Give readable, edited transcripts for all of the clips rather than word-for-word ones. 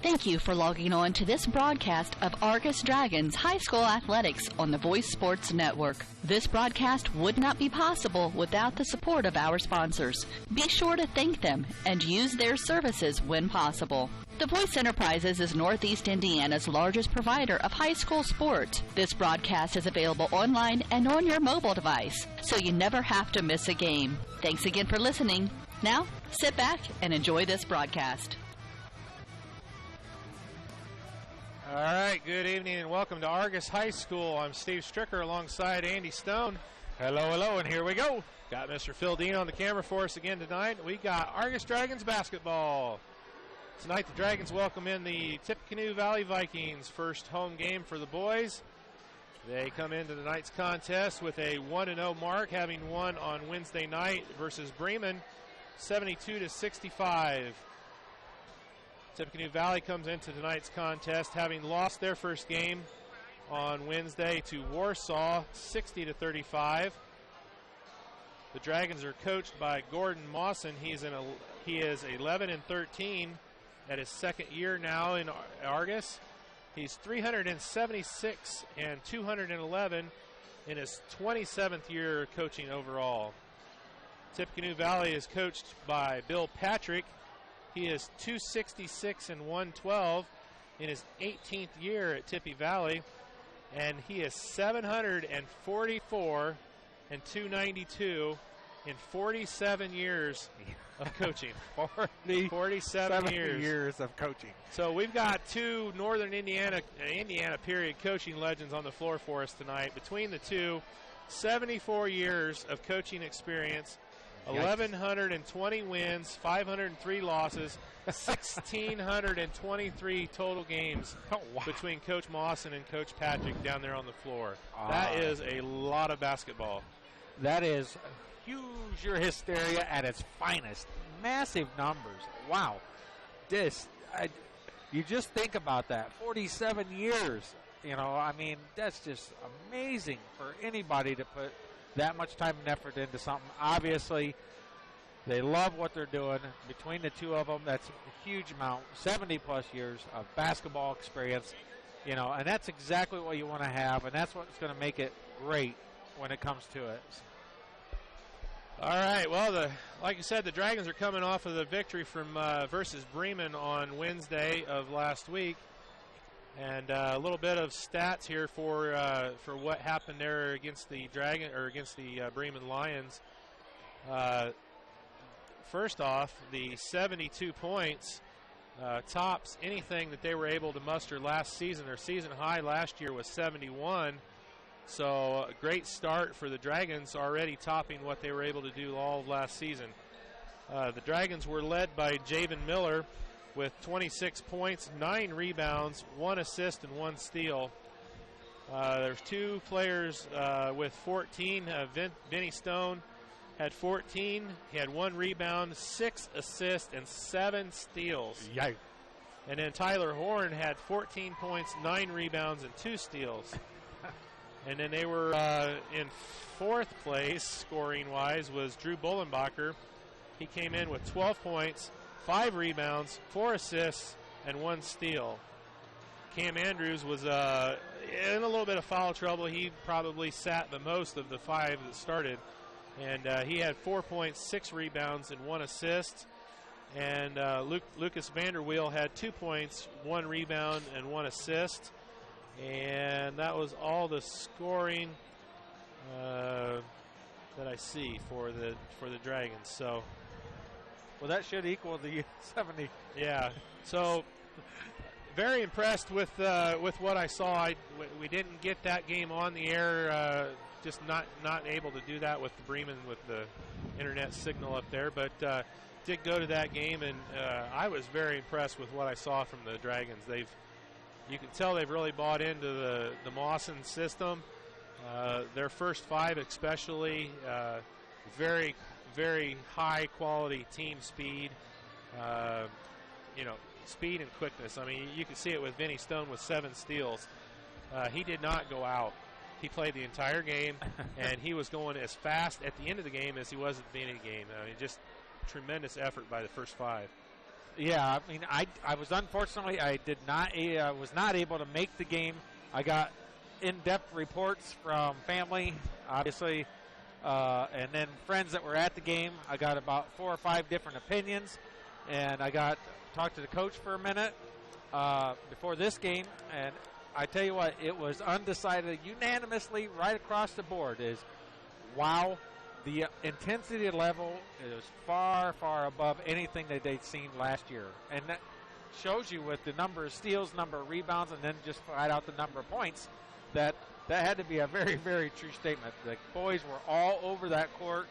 Thank you for logging on to this broadcast of Argos Dragons High School Athletics on the Voice Sports Network. This broadcast would not be possible without the support of our sponsors. Be sure to thank them and use their services when possible. The Voice Enterprises is Northeast Indiana's largest provider of high school sports. This broadcast is available online and on your mobile device, so you never have to miss a game. Thanks again for listening. Now, sit back and enjoy this broadcast. All right, good evening and welcome to Argos High School. I'm Steve Stricker alongside Andy Stone. Hello, and here we go. Got Mr. Phil Dean on the camera for us again tonight. We got Argos Dragons basketball. Tonight the Dragons welcome in the Tippecanoe Valley Vikings, first home game for the boys. They come into tonight's contest with a 1-0 mark, having won on Wednesday night versus Bremen, 72-65. Tippecanoe Valley comes into tonight's contest having lost their first game on Wednesday to Warsaw, 60-35. The Dragons are coached by Gordon Mawson. He is 11-13 at his second year now in Argos. He's 376 and 211 in his 27th year coaching overall. Tippecanoe Valley is coached by Bill Patrick. He is 266 and 112 in his 18th year at Tippy Valley, and he is 744 and 292 in 47 years of coaching. 47 years of coaching. So we've got two Northern Indiana period coaching legends on the floor for us tonight. Between the two, 74 years of coaching experience. 1,120 wins, 503 losses, 1,623 total games between Coach Mawson and Coach Patrick down there on the floor. That is a lot of basketball. That is huge hysteria at its finest. Massive numbers. Wow. You just think about that. 47 years. That's just amazing for anybody to put that much time and effort into something. Obviously, they love what they're doing. Between the two of them, that's a huge amount. 70-plus years of basketball experience, and that's exactly what you want to have, and that's what's going to make it great when it comes to it. All right, well, like you said, the Dragons are coming off of the victory from versus Bremen on Wednesday of last week. And a little bit of stats here for what happened there against the Bremen Lions. First off, the 72 points tops anything that they were able to muster last season. Their season high last year was 71. So a great start for the Dragons, already topping what they were able to do all of last season. The Dragons were led by Javen Miller with 26 points, 9 rebounds, 1 assist, and 1 steal. There's two players with 14. Vinny Stone had 14. He had 1 rebound, 6 assists, and 7 steals. Yikes. And then Tyler Horn had 14 points, 9 rebounds, and 2 steals. And then they were in 4th place, scoring-wise, was Drew Bullenbacher. He came in with 12 points, 5 rebounds, 4 assists, and 1 steal. Cam Andrews was in a little bit of foul trouble. He probably sat the most of the 5 that started. And he had 4 points, 6 rebounds, and 1 assist. And Lucas Vanderweel had 2 points, 1 rebound, and 1 assist. And that was all the scoring that I see for the Dragons. So. Well, that should equal the 70. Yeah. So, very impressed with what I saw. We didn't get that game on the air. Just not able to do that with the Bremen with the internet signal up there. But did go to that game, and I was very impressed with what I saw from the Dragons. You can tell they've really bought into the Mawson system. Their first 5 especially, very, very high-quality team speed, speed and quickness. I mean, you can see it with Vinny Stone with 7 steals. He did not go out. He played the entire game, and he was going as fast at the end of the game as he was at the beginning of the game. I mean, just tremendous effort by the first 5. Yeah, I mean, I was unfortunately I did not was not able to make the game. I got in-depth reports from family, obviously, and then friends that were at the game. I got about 4 or 5 different opinions, and I talked to the coach for a minute before this game, and I tell you what, it was undecided unanimously right across the board. Is wow. The intensity level is far, far above anything that they'd seen last year. And that shows you with the number of steals, number of rebounds, and then just flat out the number of points, that had to be a very, very true statement. The boys were all over that court,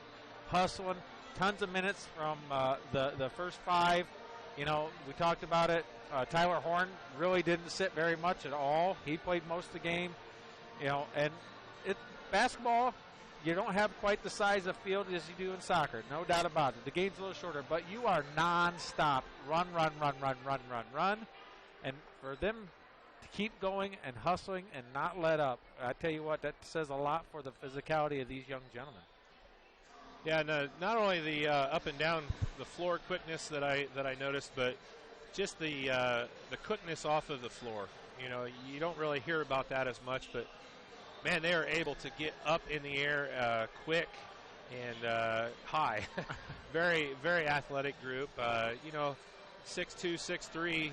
hustling, tons of minutes from the first 5. You know, we talked about it. Tyler Horn really didn't sit very much at all. He played most of the game. You know, and basketball, you don't have quite the size of field as you do in soccer, no doubt about it. The game's a little shorter, but you are nonstop. Run. And for them to keep going and hustling and not let up, I tell you what, that says a lot for the physicality of these young gentlemen. Yeah, no, not only the up and down the floor quickness that I noticed, but just the quickness off of the floor. You know, you don't really hear about that as much, but man, they are able to get up in the air quick and high. Very, very athletic group. You know, 6'2", 6'3"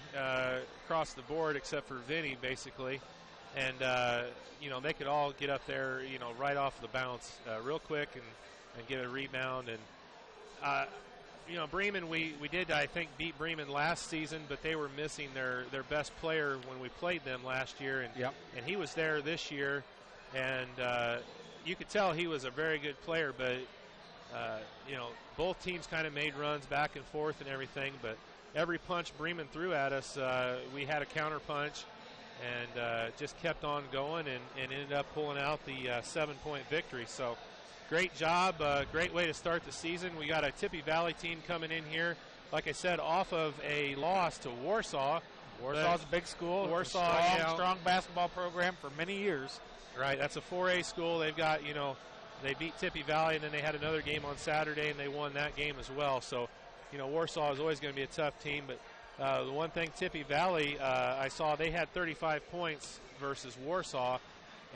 across the board, except for Vinny, basically. And, you know, they could all get up there, you know, right off the bounce real quick and get a rebound. And, you know, Bremen, we did, I think, beat Bremen last season, but they were missing their best player when we played them last year. And, and he was there this year. And you could tell he was a very good player, but, you know, both teams kind of made runs back and forth and everything. But every punch Bremen threw at us, we had a counter punch and just kept on going and ended up pulling out the 7-point victory. So great job, great way to start the season. We got a Tippy Valley team coming in here, like I said, off of a loss to Warsaw. Warsaw's a big school. Warsaw, strong basketball program for many years. Right, that's a 4A school. They've got, you know, they beat Tippy Valley, and then they had another game on Saturday, and they won that game as well. So, you know, Warsaw is always going to be a tough team. But the one thing, Tippy Valley, I saw they had 35 points versus Warsaw.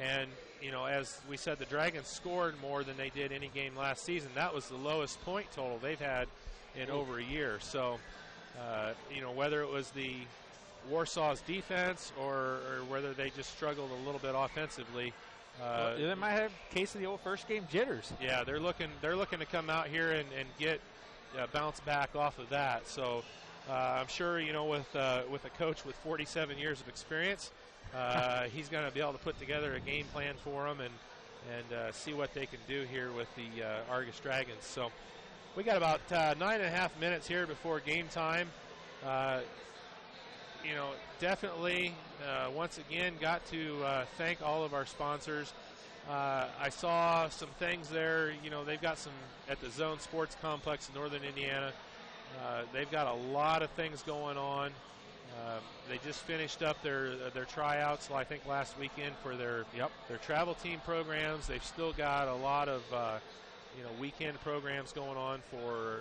And, you know, as we said, the Dragons scored more than they did any game last season. That was the lowest point total they've had in over a year. So, you know, whether it was the Warsaw's defense or whether they just struggled a little bit offensively. They might have a case of the old first game jitters. Yeah, they're looking to come out here and get bounce back off of that. So I'm sure, you know, with a coach with 47 years of experience, he's going to be able to put together a game plan for them and see what they can do here with the Argos Dragons. So we got about 9.5 minutes here before game time. You know, definitely, once again, got to thank all of our sponsors. I saw some things there. You know, they've got some at the Zone Sports Complex in northern Indiana. They've got a lot of things going on. They just finished up their tryouts, I think, last weekend for their travel team programs. They've still got a lot of you know, weekend programs going on for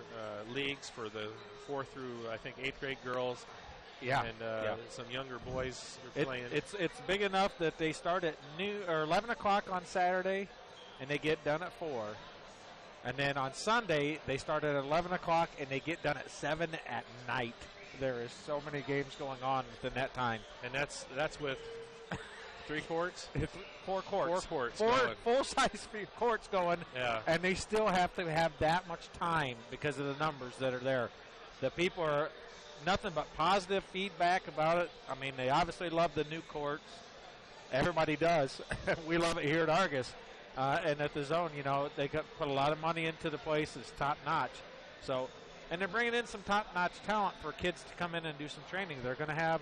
leagues for the 4th through, I think, 8th grade girls. Yeah, and some younger boys are playing. It's big enough that they start at 11 o'clock on Saturday, and they get done at 4. And then on Sunday, they start at 11 o'clock, and they get done at 7 at night. There is so many games going on within that time. And that's with 3 courts? 4 courts. 4 courts. 4 full-size courts going, and they still have to have that much time because of the numbers that are there. The people are nothing but positive feedback about it. I mean, they obviously love the new courts. Everybody does. We love it here at Argos. And at the Zone, you know, they put a lot of money into the place. It's top-notch. So, and they're bringing in some top-notch talent for kids to come in and do some training. They're going to have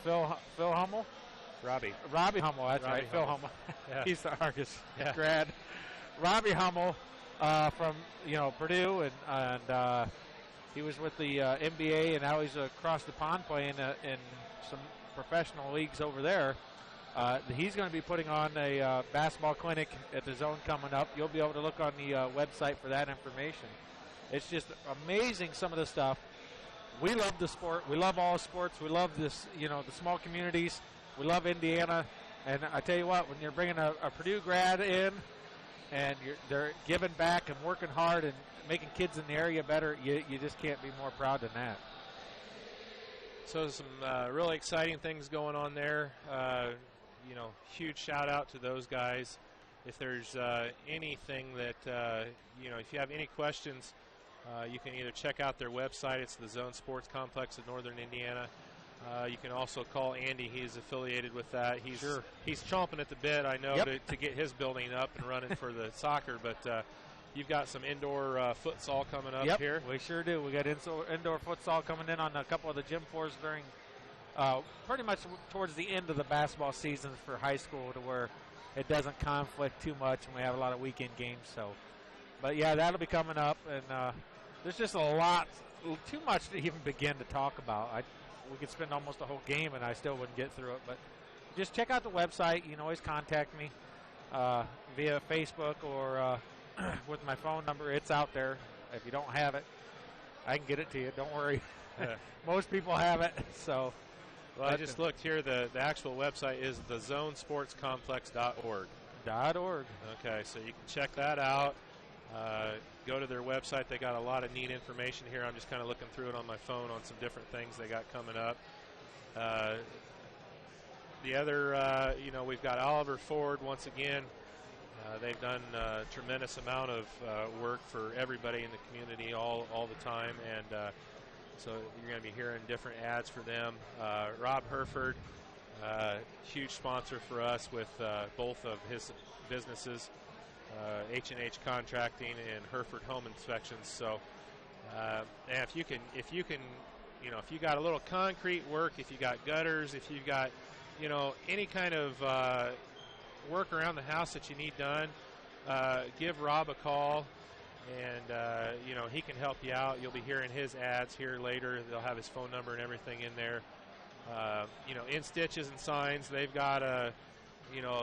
Phil Hummel. Robbie Hummel, that's right. Phil Hummel. Yeah. He's the Argos grad. Robbie Hummel from, you know, Purdue, and he was with the NBA, and now he's across the pond playing in some professional leagues over there. He's going to be putting on a basketball clinic at the Zone coming up. You'll be able to look on the website for that information. It's just amazing, some of the stuff we love the sport. We love all sports. We love this, the small communities. We love Indiana. And I tell you what, when you're bringing a Purdue grad in and they're giving back and working hard and making kids in the area better, you just can't be more proud than that. So some really exciting things going on there. Huge shout out to those guys. If there's anything that, if you have any questions, you can either check out their website. It's the Zone Sports Complex of Northern Indiana. You can also call Andy. He's affiliated with that. He's chomping at the bit, I know, to get his building up and running for the soccer. But you've got some indoor futsal coming up here. We sure do. We got indoor futsal coming in on a couple of the Gym 4s during pretty much towards the end of the basketball season for high school, to where it doesn't conflict too much and we have a lot of weekend games. So, but yeah, that'll be coming up, and there's just too much to even begin to talk about. We could spend almost a whole game and I still wouldn't get through it. But just check out the website. You can always contact me via Facebook or with my phone number. It's out there. If you don't have it, I can get it to you. Don't worry. Most people have it. So, well, I just looked here. The actual website is thezonesportscomplex.org. .org. Okay, so you can check that out. Go to their website. They got a lot of neat information here. I'm just kind of looking through it on my phone on some different things they got coming up. The other, we've got Oliver Ford once again. They've done a tremendous amount of work for everybody in the community all the time, and so you're going to be hearing different ads for them. Rob Herford, huge sponsor for us with both of his businesses, H&H Contracting and Herford Home Inspections. So, and if you got a little concrete work, if you got gutters, if you've got, any kind of work around the house that you need done, give Rob a call, and he can help you out. You'll be hearing his ads here later. They'll have his phone number and everything in there. In stitches and signs, they've got a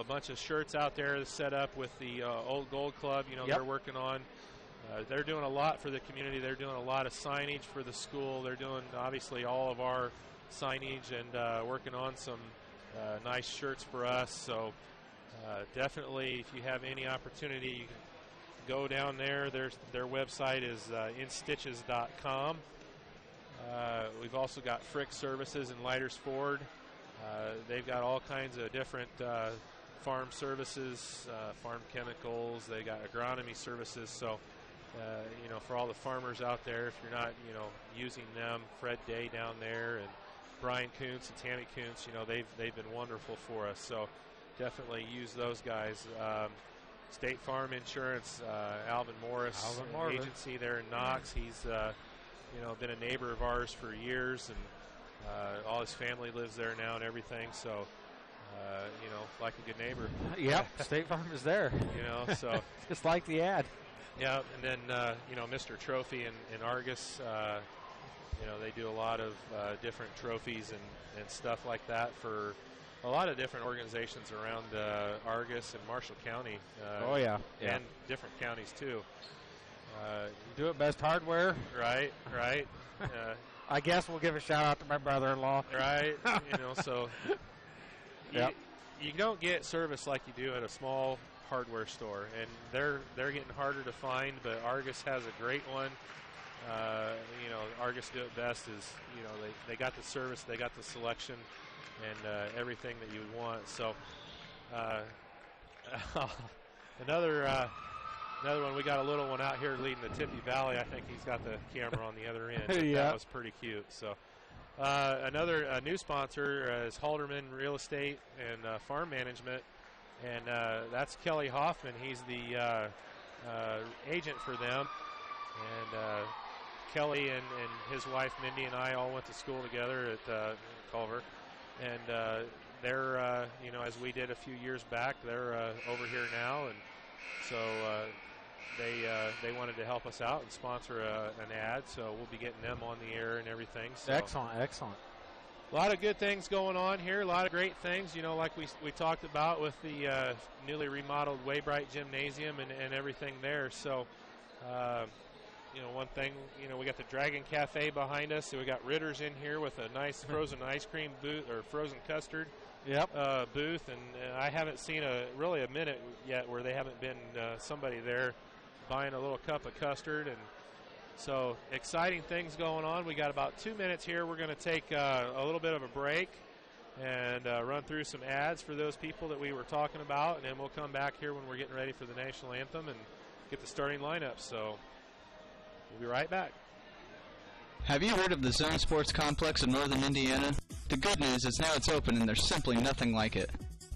bunch of shirts out there set up with the Old Gold Club. They're working on. They're doing a lot for the community. They're doing a lot of signage for the school. They're doing obviously all of our signage and working on some nice shirts for us. So definitely, if you have any opportunity, you can go down there. Their website is institches.com. We've also got Frick Services in Lighters Ford. They've got all kinds of different farm services, farm chemicals. They got agronomy services. So, for all the farmers out there, if you're not, using them, Fred Day down there and Brian Kuntz and Tammy Kuntz, they've been wonderful for us. So definitely use those guys. State Farm Insurance, Alvin Morris agency there in Knox. He's been a neighbor of ours for years, and all his family lives there now and everything. So like a good neighbor. Yep, State Farm is there. So just like the ad. Yeah, and then Mr. Trophy in Argos. They do a lot of different trophies and stuff like that for a lot of different organizations around Argos and Marshall County. And different counties too. Do It Best Hardware. Right. I guess we'll give a shout out to my brother-in-law. Right. So you don't get service like you do at a small hardware store, and they're getting harder to find, but Argos has a great one. Argos Do It Best is, they got the service, they got the selection, and everything that you would want. So another one, we got a little one out here leading the Tippy Valley. I think he's got the camera on the other end. That was pretty cute. So another new sponsor is Halderman Real Estate and Farm Management, and that's Kelly Hoffman. He's the agent for them, and Kelly and his wife Mindy and I all went to school together at Culver, and they're as we did a few years back, they're over here now, and so they wanted to help us out and sponsor an ad, so we'll be getting them on the air and everything. So excellent. A lot of good things going on here, a lot of great things, like we talked about with the newly remodeled Waybright Gymnasium and everything there. So one thing, we got the Dragon Cafe behind us, so we got Ritter's in here with a nice frozen ice cream booth or frozen custard booth, and I haven't seen really a minute yet where they haven't been somebody there buying a little cup of custard, and so exciting things going on. We got about 2 minutes here. We're going to take a little bit of a break and run through some ads for those people that we were talking about, and then we'll come back here when we're getting ready for the national anthem and get the starting lineup. So we'll be right back. Have you heard of the Zone Sports Complex in northern Indiana? The good news is now it's open and there's simply nothing like it.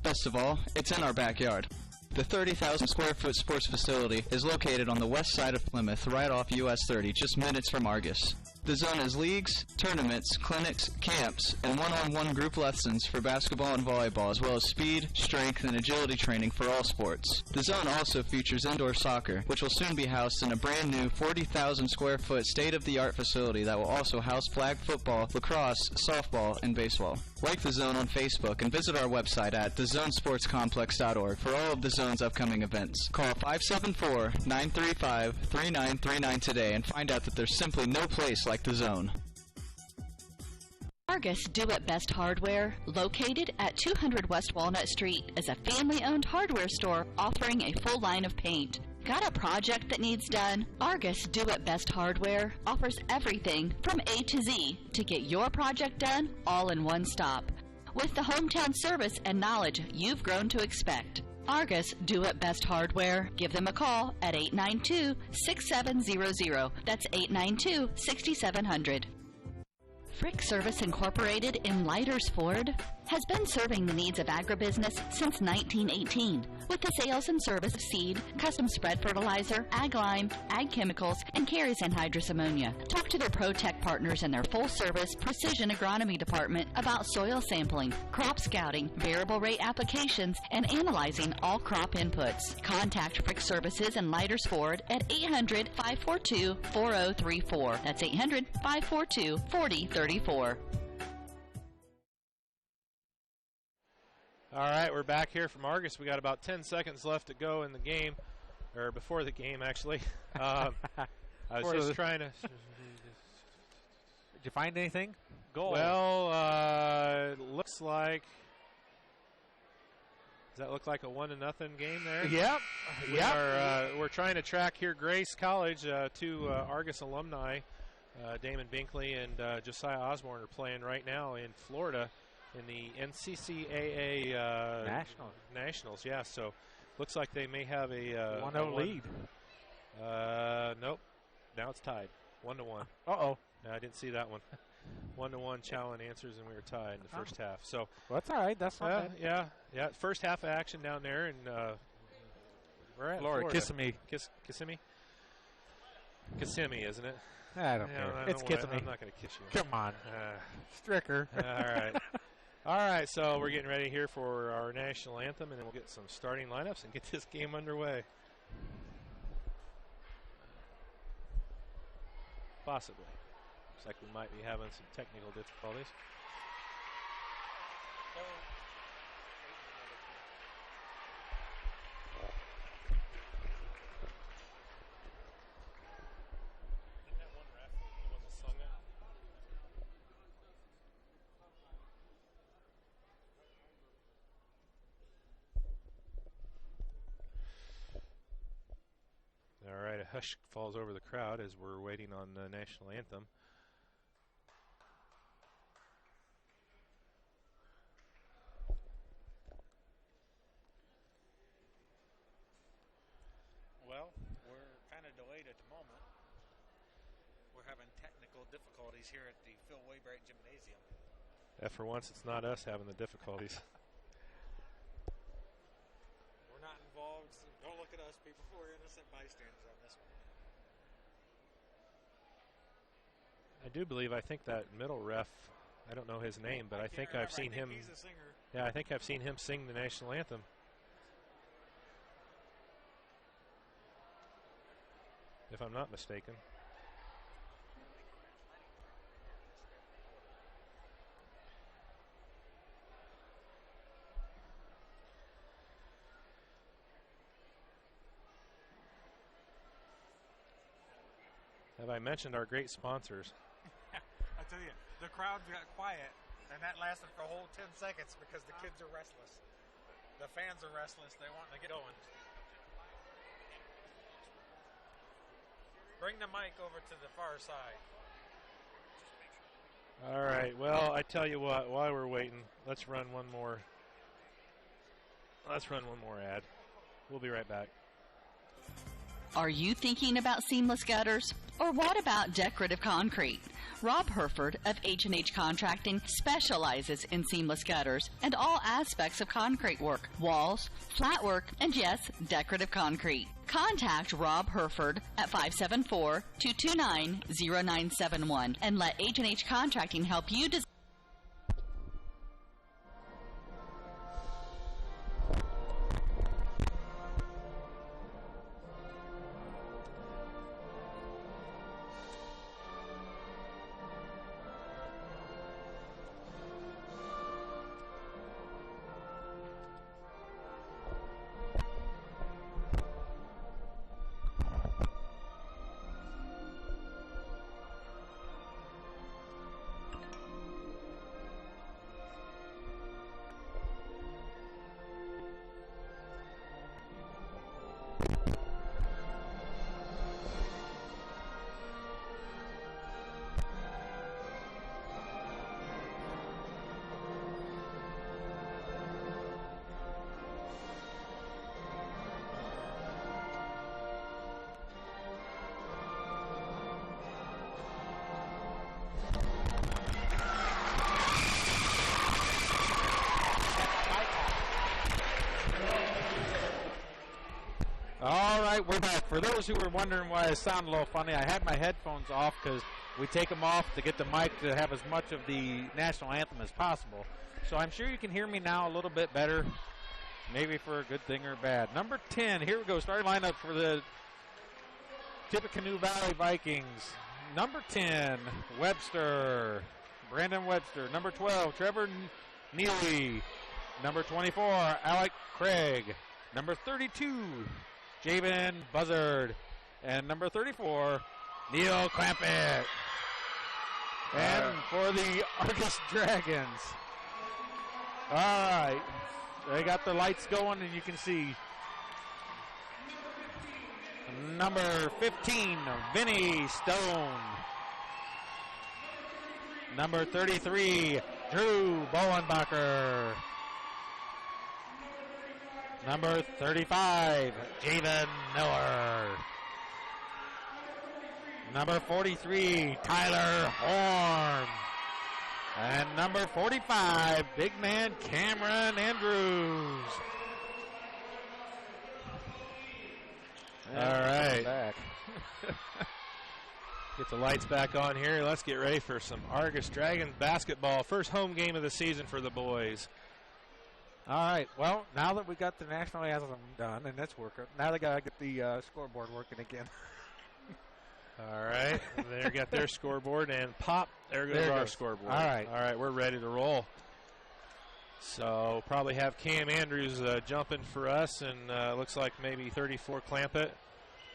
Best of all, it's in our backyard. The 30,000 square foot sports facility is located on the west side of Plymouth, right off US 30, just minutes from Argos. The zone has leagues, tournaments, clinics, camps, and one-on-one group lessons for basketball and volleyball, as well as speed, strength, and agility training for all sports. The zone also features indoor soccer, which will soon be housed in a brand new 40,000 square foot state-of-the-art facility that will also house flag football, lacrosse, softball, and baseball. Like the zone on Facebook and visit our website at thezonesportscomplex.org for all of the zone's upcoming events. Call 574-935-3939 today and find out that there's simply no place like the zone. Argos Do It Best Hardware, located at 200 West Walnut Street, is a family-owned hardware store offering a full line of paint. Got a project that needs done? Argos Do It Best Hardware offers everything from A to Z to get your project done all in one stop. With the hometown service and knowledge you've grown to expect. Argos Do It Best Hardware. Give them a call at 892-6700. That's 892-6700. Frick Service Incorporated in Lighters Ford has been serving the needs of agribusiness since 1918 with the sales and service of seed, custom spread fertilizer, ag lime, ag chemicals, and carries anhydrous ammonia. Talk to their ProTech partners in their full-service precision agronomy department about soil sampling, crop scouting, variable rate applications, and analyzing all crop inputs. Contact Frick Services in Lighters Ford at 800-542-4034. That's 800-542-4034. All right, we're back here from Argos. We got about 10 seconds left to go in the game, or before the game, actually. I was just trying to. Did you find anything? Goal. Well, looks like. Does that look like a 1-0 game there? Yep. We're trying to track here Grace College. Two Argos alumni, Damon Binkley and Josiah Osborne, are playing right now in Florida in the NCCAA Nationals. Yeah, so looks like they may have a 1-0 lead. Nope. Now it's tied. 1-1. Uh-oh. No, I didn't see that one. 1-1 Challen answers, and we were tied in the first half. So well, that's all right. That's not bad. Yeah. First half of action down there, and we're at Florida. Kissimmee. Kissimmee, isn't it? I don't care. It's Kissimmee. I'm not going to kiss you. Come on. Stricker. All right. All right, so we're getting ready here for our national anthem, and then we'll get some starting lineups and get this game underway. Possibly. Looks like we might be having some technical difficulties. All right, a hush falls over the crowd as we're waiting on the national anthem. Well, we're kind of delayed at the moment. We're having technical difficulties here at the Phil Waybright Gymnasium. Yeah, for once, it's not us having the difficulties. We're not involved. So don't look at us, people. We're innocent bystanders on this one. I do believe, I think that middle ref, I don't know his name, but I think I've seen him. He's a singer. Yeah, I think I've seen him sing the national anthem. If I'm not mistaken. Have I mentioned our great sponsors? I tell you, the crowd got quiet, and that lasted for a whole 10 seconds because the kids are restless. The fans are restless. They want to get going. Bring the mic over to the far side. All right. Well, I tell you what, while we're waiting, let's run one more. Let's run one more ad. We'll be right back. Are you thinking about seamless gutters? Or what about decorative concrete? Rob Herford of H&H Contracting specializes in seamless gutters and all aspects of concrete work, walls, flat work, and yes, decorative concrete. Contact Rob Herford at 574-229-0971 and let H&H Contracting help you design. All right, we're back. For those who were wondering why I sound a little funny, I had my headphones off because we take them off to get the mic to have as much of the national anthem as possible. So I'm sure you can hear me now a little bit better, maybe for a good thing or bad. Number 10, here we go, starting lineup for the Tippecanoe Valley Vikings. Number 10, Webster, Brandon Webster. Number 12, Trevor Neely. Number 24, Alec Craig. Number 32, Javen Buzzard. And number 34, Neil Clampett. And for the Argos Dragons. All right. They got the lights going, and you can see number 15, Vinny Stone. Number 33, Drew Bowenbacher. Number 35, Javen Miller. Number 43, Tyler Horn. And number 45, big man Cameron Andrews. All right. Get the lights back on here. Let's get ready for some Argos Dragons basketball. First home game of the season for the boys. All right. Well, now that we got the national anthem done and that's working, now they got to get the scoreboard working again. All right. They got their scoreboard, and pop, there goes our scoreboard. All right. All right, we're ready to roll. So probably have Cam Andrews jumping for us, and looks like maybe 34 Clampett,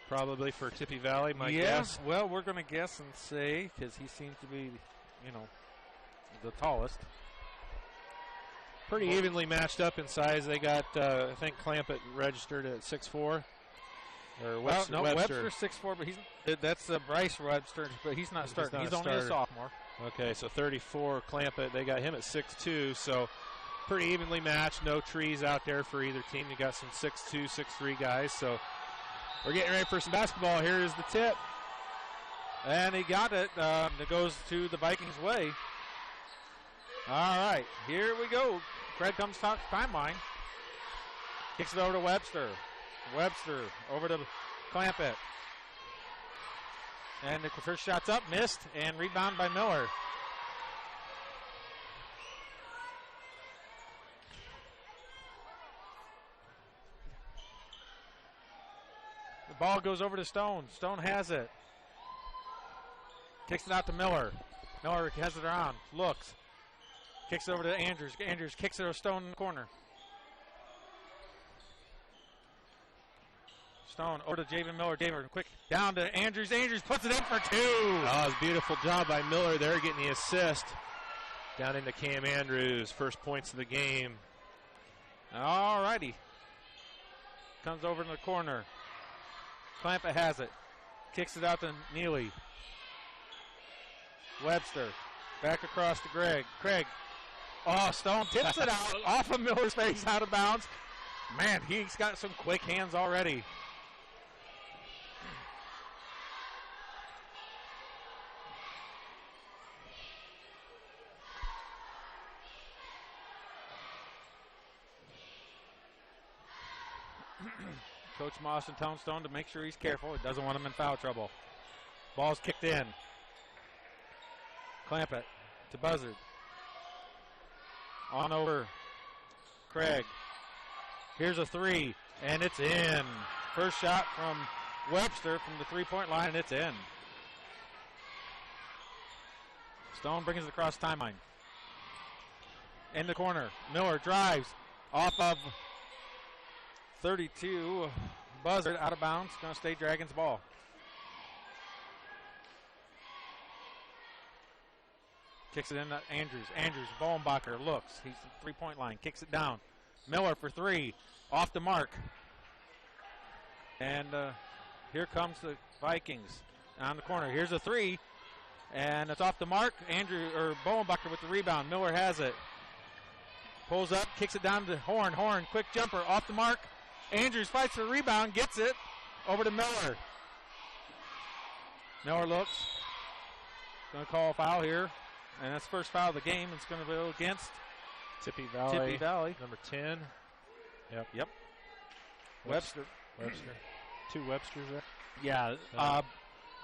probably for Tippy Valley, my guess. Well, we're going to guess and say, because he seems to be, the tallest. Pretty evenly matched up in size. They got, I think, Clampett registered at 6'4". Or Webster. No, Webster's 6'4", but that's Bryce Webster, but he's not starting. He's only a sophomore. Okay, so 34 Clampett. They got him at 6'2", so pretty evenly matched. No trees out there for either team. You got some 6'2", 6'3 guys. So we're getting ready for some basketball. Here is the tip. And he got it. It goes to the Vikings' way. All right, here we go. Craig comes top timeline. Kicks it over to Webster. Webster over to Clampett. And the first shot's up, missed, and rebound by Miller. The ball goes over to Stone. Stone has it. Kicks it out to Miller. Miller has it around. Looks. Kicks it over to Andrews. Andrews kicks it to Stone in the corner. Stone over to Javen Miller. Javen quick down to Andrews. Andrews puts it in for 2. Oh, it was a beautiful job by Miller there, getting the assist. Down into Cam Andrews. First points of the game. All righty. Comes over in the corner. Clampa has it. Kicks it out to Neely. Webster. Back across to Greg. Craig. Oh, Stone tips it out off of Miller's face, out of bounds. Man, he's got some quick hands already. Coach Moss and Tone Stone to make sure he's careful. He doesn't want him in foul trouble. Ball's kicked in. Clamp it to Buzzard. On over Craig. Here's a 3, and it's in. First shot from Webster from the three-point line, and it's in. Stone brings it across timeline. In the corner. Miller drives off of 32. Buzzard out of bounds. Going to stay Dragons ball. Kicks it in to Andrews. Andrews, Bowenbacher looks. He's at the three-point line. Kicks it down. Miller for 3. Off the mark. And here comes the Vikings on the corner. Here's a 3. And it's off the mark. Bowenbacher with the rebound. Miller has it. Pulls up, kicks it down to Horn. Horn, quick jumper, off the mark. Andrews fights for the rebound, gets it. Over to Miller. Miller looks. Going to call a foul here. And that's the first foul of the game. It's going to go against Tippy Valley. Number 10. Yep. Webster. 2 Websters there. Yeah.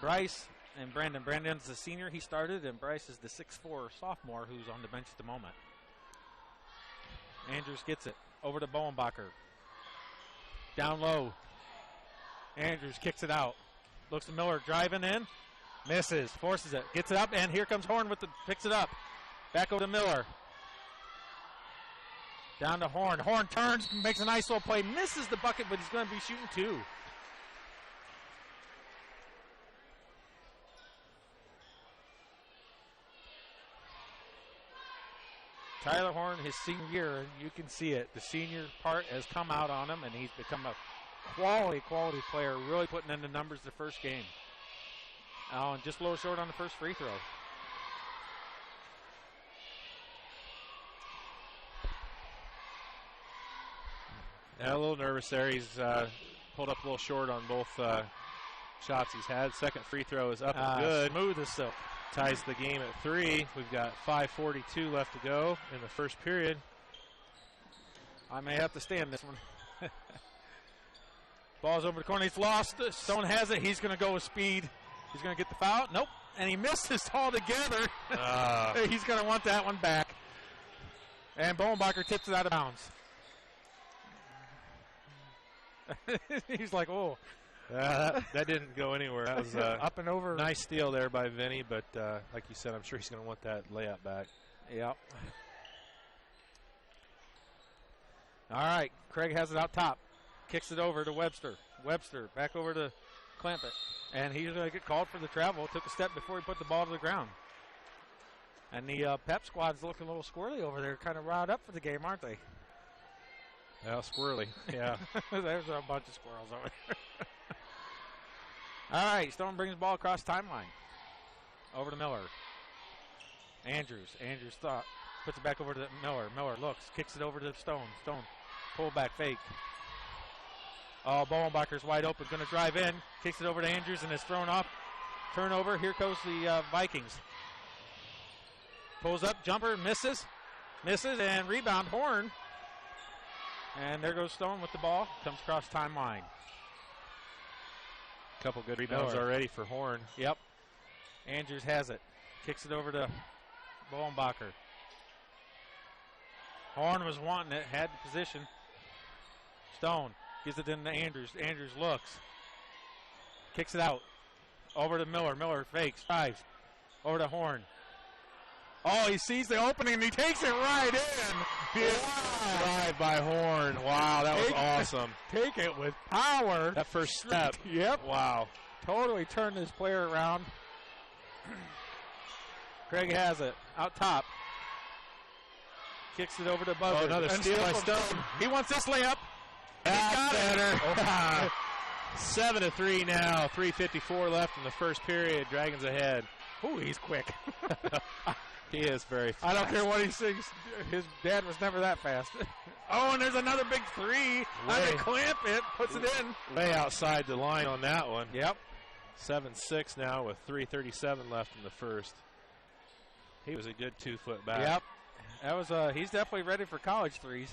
Bryce and Brandon. Brandon's the senior. He started, and Bryce is the 6'4" sophomore who's on the bench at the moment. Andrews gets it. Over to Bowenbacher. Down low. Andrews kicks it out. Looks at Miller driving in. Misses. Forces it. Gets it up, and here comes Horn picks it up. Back over to Miller. Down to Horn. Horn turns, makes a nice little play. Misses the bucket, but he's going to be shooting 2. Tyler Horn, his senior year, you can see it. The senior part has come out on him, and he's become a quality player, really putting in the numbers the first game. And just a little short on the first free throw. Yeah, a little nervous there. He's pulled up a little short on both shots he's had. Second free throw is up and good. Smooth as silk. Ties the game at 3. We've got 5:42 left to go in the first period. I may have to stand this one. Ball's over the corner. He's lost. Stone has it. He's going to go with speed. He's going to get the foul. Nope. And he misses altogether. He's going to want that one back. And Bowenbacher tips it out of bounds. He's like, oh. That didn't go anywhere. That was up and over. Nice steal there by Vinny, but like you said, I'm sure he's going to want that layup back. Yep. All right. Craig has it out top. Kicks it over to Webster. Webster back over to Clampett. And he's going to get called for the travel. Took a step before he put the ball to the ground. And the Pep squad's looking a little squirrely over there. Kind of riled up for the game, aren't they? Well, squirrely. Yeah. There's a bunch of squirrels over there. All right. Stone brings the ball across timeline. Over to Miller. Andrews. Andrews puts it back over to Miller. Miller looks. Kicks it over to Stone. Stone. Pull back fake. Oh, Bowenbacher's wide open. Going to drive in. Kicks it over to Andrews and is thrown off. Turnover. Here goes the Vikings. Pulls up. Jumper. Misses. Misses. And rebound. Horn. And there goes Stone with the ball. Comes across timeline. Couple good rebounds already for Horn. Yep. Andrews has it. Kicks it over to Bowenbacher. Horn was wanting it. Had the position. Stone gives it into Andrews. Andrews looks. Kicks it out. Over to Miller. Miller fakes. Drives. Over to Horn. Oh, he sees the opening and he takes it right in. Drive by Horn. Wow, that was awesome. Take it with power. That first step. Yep. Wow. Totally turned his player around. Craig has it. Out top. Kicks it over to Buzzard. Oh, another steal by Stone. He wants this layup. That's better. 7-3 now. 3:54 left in the first period. Dragons ahead. Ooh, he's quick. He is very fast. I don't care what he sings. His dad was never that fast. Oh, and there's another big three. Under clamp it. Puts it in. Way outside the line on that one. Yep. 7-6 now with 3:37 left in the first. He was a good 2-foot back. Yep. That was he's definitely ready for college threes.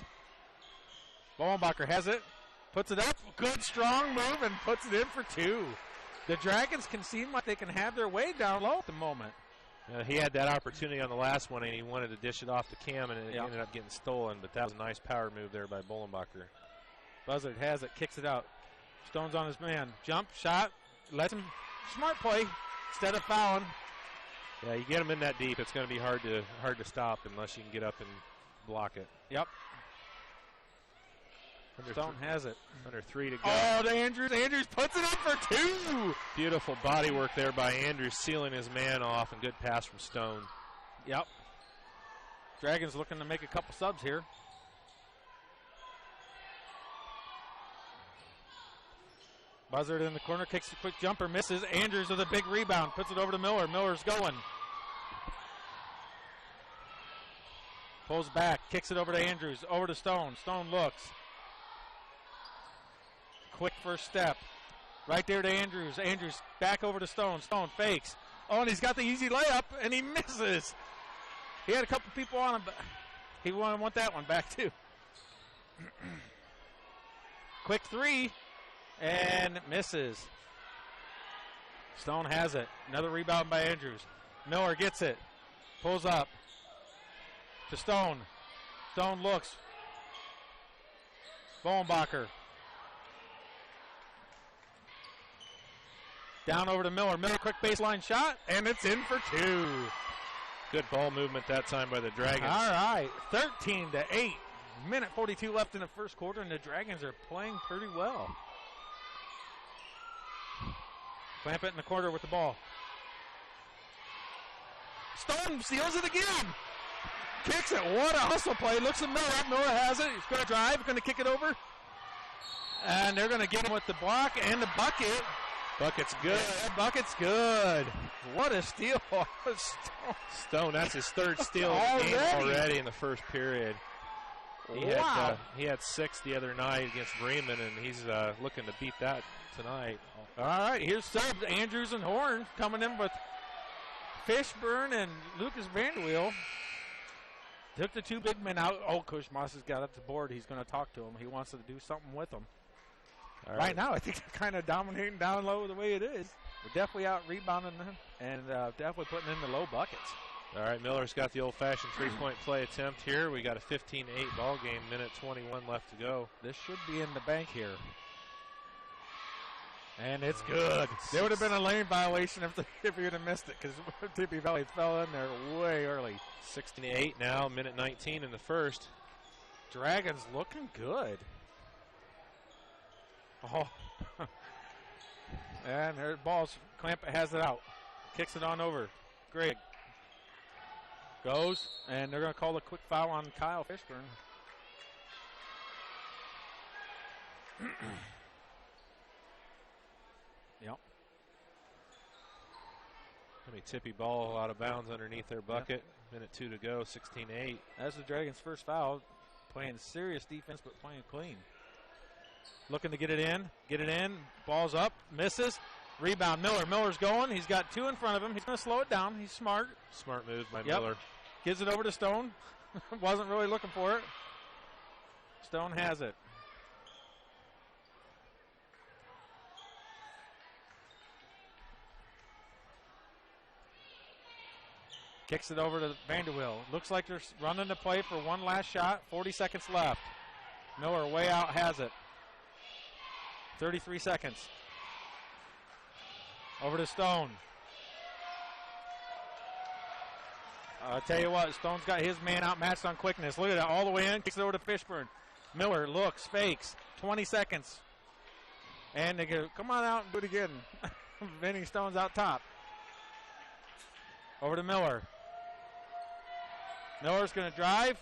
Bowenbacher has it. Puts it up. Good strong move and puts it in for two. The Dragons can seem like they can have their way down low at the moment. He had that opportunity on the last one, and he wanted to dish it off to Cam, and it ended up getting stolen. But that was a nice power move there by Bowenbacher. Buzzard has it, kicks it out. Stone's on his man. Jump, shot, lets him. Smart play instead of fouling. Yeah, you get him in that deep, it's going to be hard to stop unless you can get up and block it. Yep. Stone has it. Under 3 to go. Oh, to Andrews. Andrews puts it in for two. Beautiful body work there by Andrews, sealing his man off, and good pass from Stone. Yep. Dragons looking to make a couple subs here. Buzzard in the corner, kicks a quick jumper, misses. Andrews with a big rebound, puts it over to Miller. Miller's going. Pulls back, kicks it over to Andrews, over to Stone. Stone looks. Quick first step. Right there to Andrews. Andrews back over to Stone. Stone fakes. Oh, and he's got the easy layup, and he misses. He had a couple people on him, but he want that one back too. Quick three, and misses. Stone has it. Another rebound by Andrews. Miller gets it. Pulls up to Stone. Stone looks. Bowenbacher. Down over to Miller. Miller, quick baseline shot, and it's in for two. Good ball movement that time by the Dragons. All right, 13-8. Minute 42 left in the first quarter, and the Dragons are playing pretty well. Clamp it in the corner with the ball. Stone steals it again. Kicks it. What a hustle play. Looks at Miller. Miller has it. He's going to drive, going to kick it over. And they're going to get him with the block and the bucket. Bucket's good. Yeah, bucket's good. What a steal. Stone, that's his third steal of the game already in the first period. He had 6 the other night against Bremen, and he's looking to beat that tonight. All right, here's subs. Andrews and Horn coming in with Fishburne and Lucas Vanderweel. Took the two big men out. Oh, Coach Moss has got up the board. He's going to talk to him. He wants to do something with them. Right now, I think they're kind of dominating down low the way it is. We're definitely out rebounding them and definitely putting in the low buckets. All right, Miller's got the old-fashioned three-point play attempt here. We got a 15-8 ball game, minute 21 left to go. This should be in the bank here. And it's good. There would have been a lane violation if you'd have missed it because Tippy Valley fell in there way early. 16-8 now, minute 19 in the first. Dragons looking good. Oh. And their ball's, Clamp has it out. Kicks it on over. Greg goes, and they're going to call a quick foul on Kyle Fishburne. Yep. I mean, Tippy ball out of bounds underneath their bucket. Minute 2 to go, 16-8. That's the Dragons' first foul. Playing serious defense, but playing clean. Looking to get it in. Ball's up, misses. Rebound, Miller. Miller's going. He's got 2 in front of him. He's going to slow it down. He's smart. Smart move by Miller. Gives it over to Stone. Wasn't really looking for it. Stone has it. Kicks it over to Vanderweel. Looks like they're running the play for one last shot. 40 seconds left. Miller way out has it. 33 seconds. Over to Stone. I'll tell you what, Stone's got his man outmatched on quickness. Look at that, all the way in, kicks it over to Fishburne. Miller looks, fakes, 20 seconds. And they go, come on out and do it again. Vinny Stone's out top. Over to Miller. Miller's going to drive,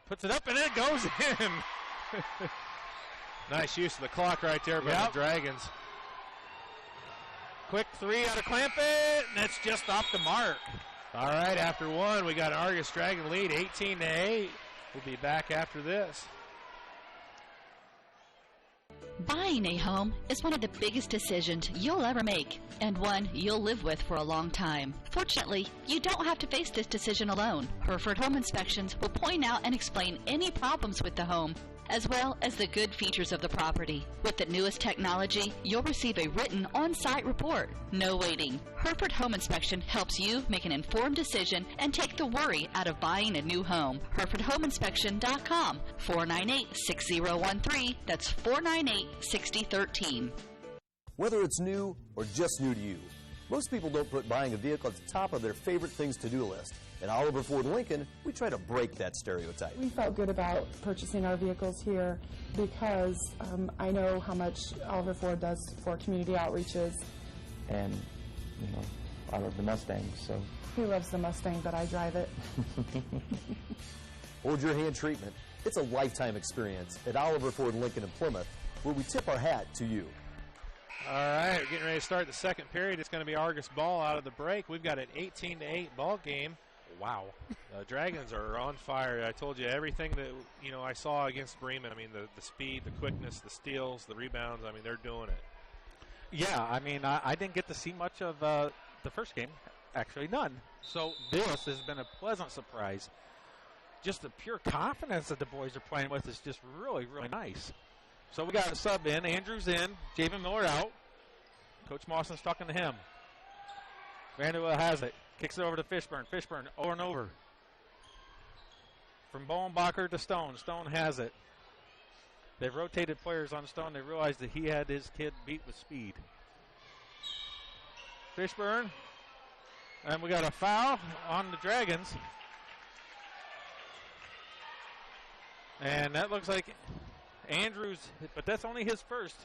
puts it up, and it goes in. Nice use of the clock right there by the Dragons. Quick three out of Clampett, and it's just off the mark. All right, after one, we got an Argus Dragon lead, 18-8. We'll be back after this. Buying a home is one of the biggest decisions you'll ever make, and one you'll live with for a long time. Fortunately, you don't have to face this decision alone. Hereford Home Inspections will point out and explain any problems with the home, as well as the good features of the property. With the newest technology, you'll receive a written on-site report. No waiting. Hereford Home Inspection helps you make an informed decision and take the worry out of buying a new home. HerefordHomeInspection.com, 498-6013. That's 498-6013. Whether it's new or just new to you, most people don't put buying a vehicle at the top of their favorite things to-do list. At Oliver Ford Lincoln, we try to break that stereotype. We felt good about purchasing our vehicles here because I know how much Oliver Ford does for community outreaches. And, you know, I love the Mustang, so. He loves the Mustang, but I drive it. Hold your hand treatment. It's a lifetime experience at Oliver Ford Lincoln in Plymouth, where we tip our hat to you. All right, we're getting ready to start the second period. It's going to be Argus ball out of the break. We've got an 18-8 ball game. Wow. Dragons are on fire. I told you everything that, you know, I saw against Bremen. I mean, the speed, the quickness, the steals, the rebounds. I mean, they're doing it. Yeah, I mean, I didn't get to see much of the first game. Actually, none. So this has been a pleasant surprise. Just the pure confidence that the boys are playing with is just really, really nice. So we got a sub in. Andrews in. Javen Miller out. Coach Mawson's talking to him. Vanderbilt has it. Kicks it over to Fishburne. Fishburne over and over. From Bowenbacher to Stone. Stone has it. They've rotated players on Stone. They realized that he had his kid beat with speed. Fishburne. And we got a foul on the Dragons. And that looks like Andrews, but that's only his first.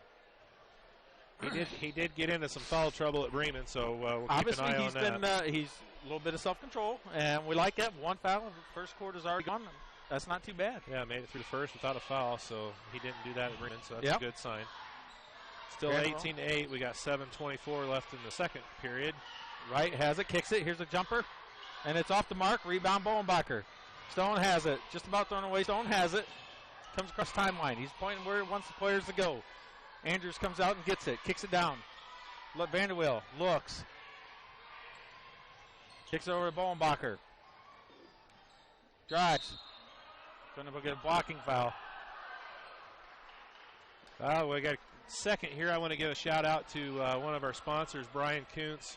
He did get into some foul trouble at Bremen, so we'll obviously keep an eye on that. He's a little bit of self-control, and we like that. One foul, the first quarter's already gone. That's not too bad. Yeah, made it through the first without a foul, so he didn't do that at Bremen, so that's a good sign. Still 18-8. We got 7:24 left in the second period. Wright has it, kicks it. Here's a jumper, and it's off the mark. Rebound, Bowenbacher. Stone has it. Just about thrown away. Stone has it. Comes across timeline. He's pointing where he wants the players to go. Andrews comes out and gets it. Kicks it down. Vanderbilt looks. Kicks it over to Bowenbacher. Drives. Going to get a blocking foul. We got a second here. I want to give a shout out to one of our sponsors, Brian Kuntz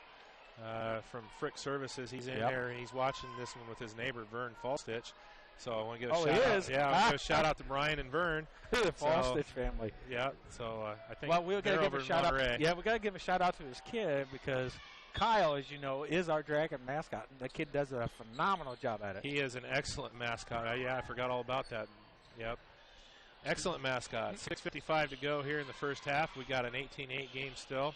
from Frick Services. He's in there and he's watching this one with his neighbor, Vern Falstich. So I want to give a shout out. Yeah, I want to give a shout out to Brian and Vern. The Falstich family. Yeah, so I think we got to give a shout out. Yeah, we got to give a shout out to his kid because Kyle, as you know, is our Dragon mascot. And the kid does a phenomenal job at it. He is an excellent mascot. I forgot all about that. Yep. Excellent mascot. 6:55 to go here in the first half. We got an 18-8 game still.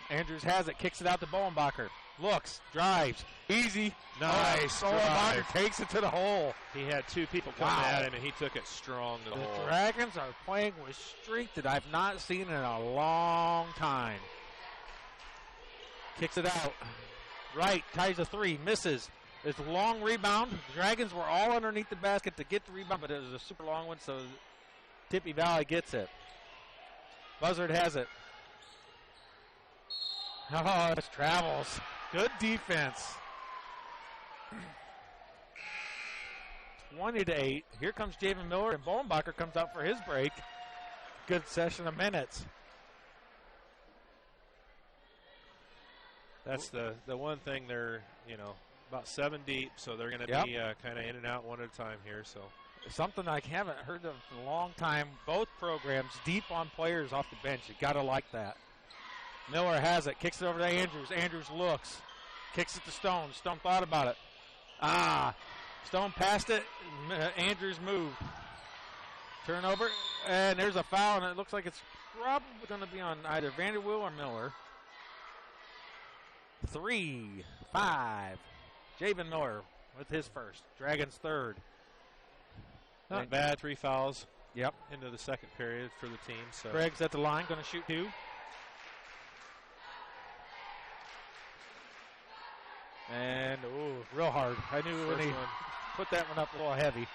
Andrews has it, kicks it out to Bowenbacher. Looks, drives, easy. Nice. Bowenbacher takes it to the hole. He had two people coming at him, and he took it strong to the hole. The Dragons are playing with strength that I've not seen in a long time. Kicks it out. Right, ties a three, misses. It's a long rebound. The Dragons were all underneath the basket to get the rebound, but it was a super long one, so Tippy Valley gets it. Buzzard has it. Oh, it's travels. Good defense. 20-8. Here comes Javen Miller, and Bowenbacher comes out for his break. Good session of minutes. That's the one thing. They're, about 7 deep, so they're going to be kind of in and out one at a time here. So something I haven't heard of in a long time. Both programs deep on players off the bench. You got to like that. Miller has it, kicks it over to Andrews. Andrews looks, kicks it to Stone. Stone thought about it. Stone passed it. Andrews moved. Turnover, and there's a foul, and it looks like it's probably going to be on either Vanderwill or Miller. 3-5. Javen Miller with his first. Dragons third. Not bad. 3 fouls. Yep. Into the second period for the team. So Craig's at the line, going to shoot 2. And, real hard. I knew when he put that one up a little heavy.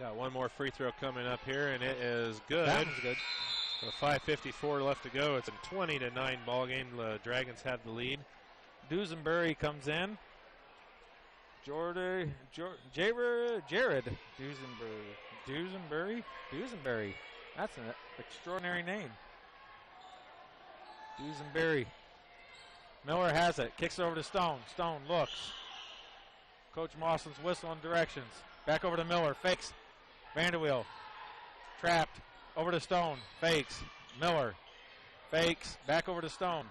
Got one more free throw coming up here, and it is good. That one's good. With 5:54 left to go, it's a 20-9 ball game. The Dragons have the lead. Duesenberry comes in. Jared Duesenberry. That's an extraordinary name. Duesenberry. Miller has it. Kicks it over to Stone. Stone looks. Coach Mawson's whistling directions. Back over to Miller. Fakes. Vanderweel. Trapped. Over to Stone. Fakes. Miller. Fakes. Back over to Stone.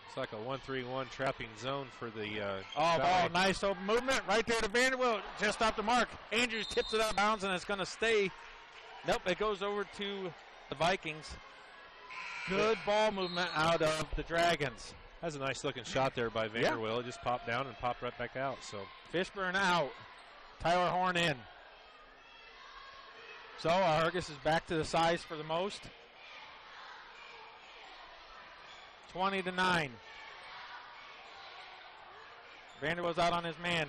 It's like a 1-3-1 trapping zone for the ball. Nice open movement. Right there to Vanderweel. Just off the mark. Andrews tips it out of bounds, and it's going to stay. Nope, it goes over to the Vikings. Good ball movement out of the Dragons. That's a nice looking shot there by Vanderweel. Yeah. It just popped down and popped right back out. So Fishburne out. Tyler Horn in. So Argos is back to the size for the most. 20-9. Vanderweel's out on his man.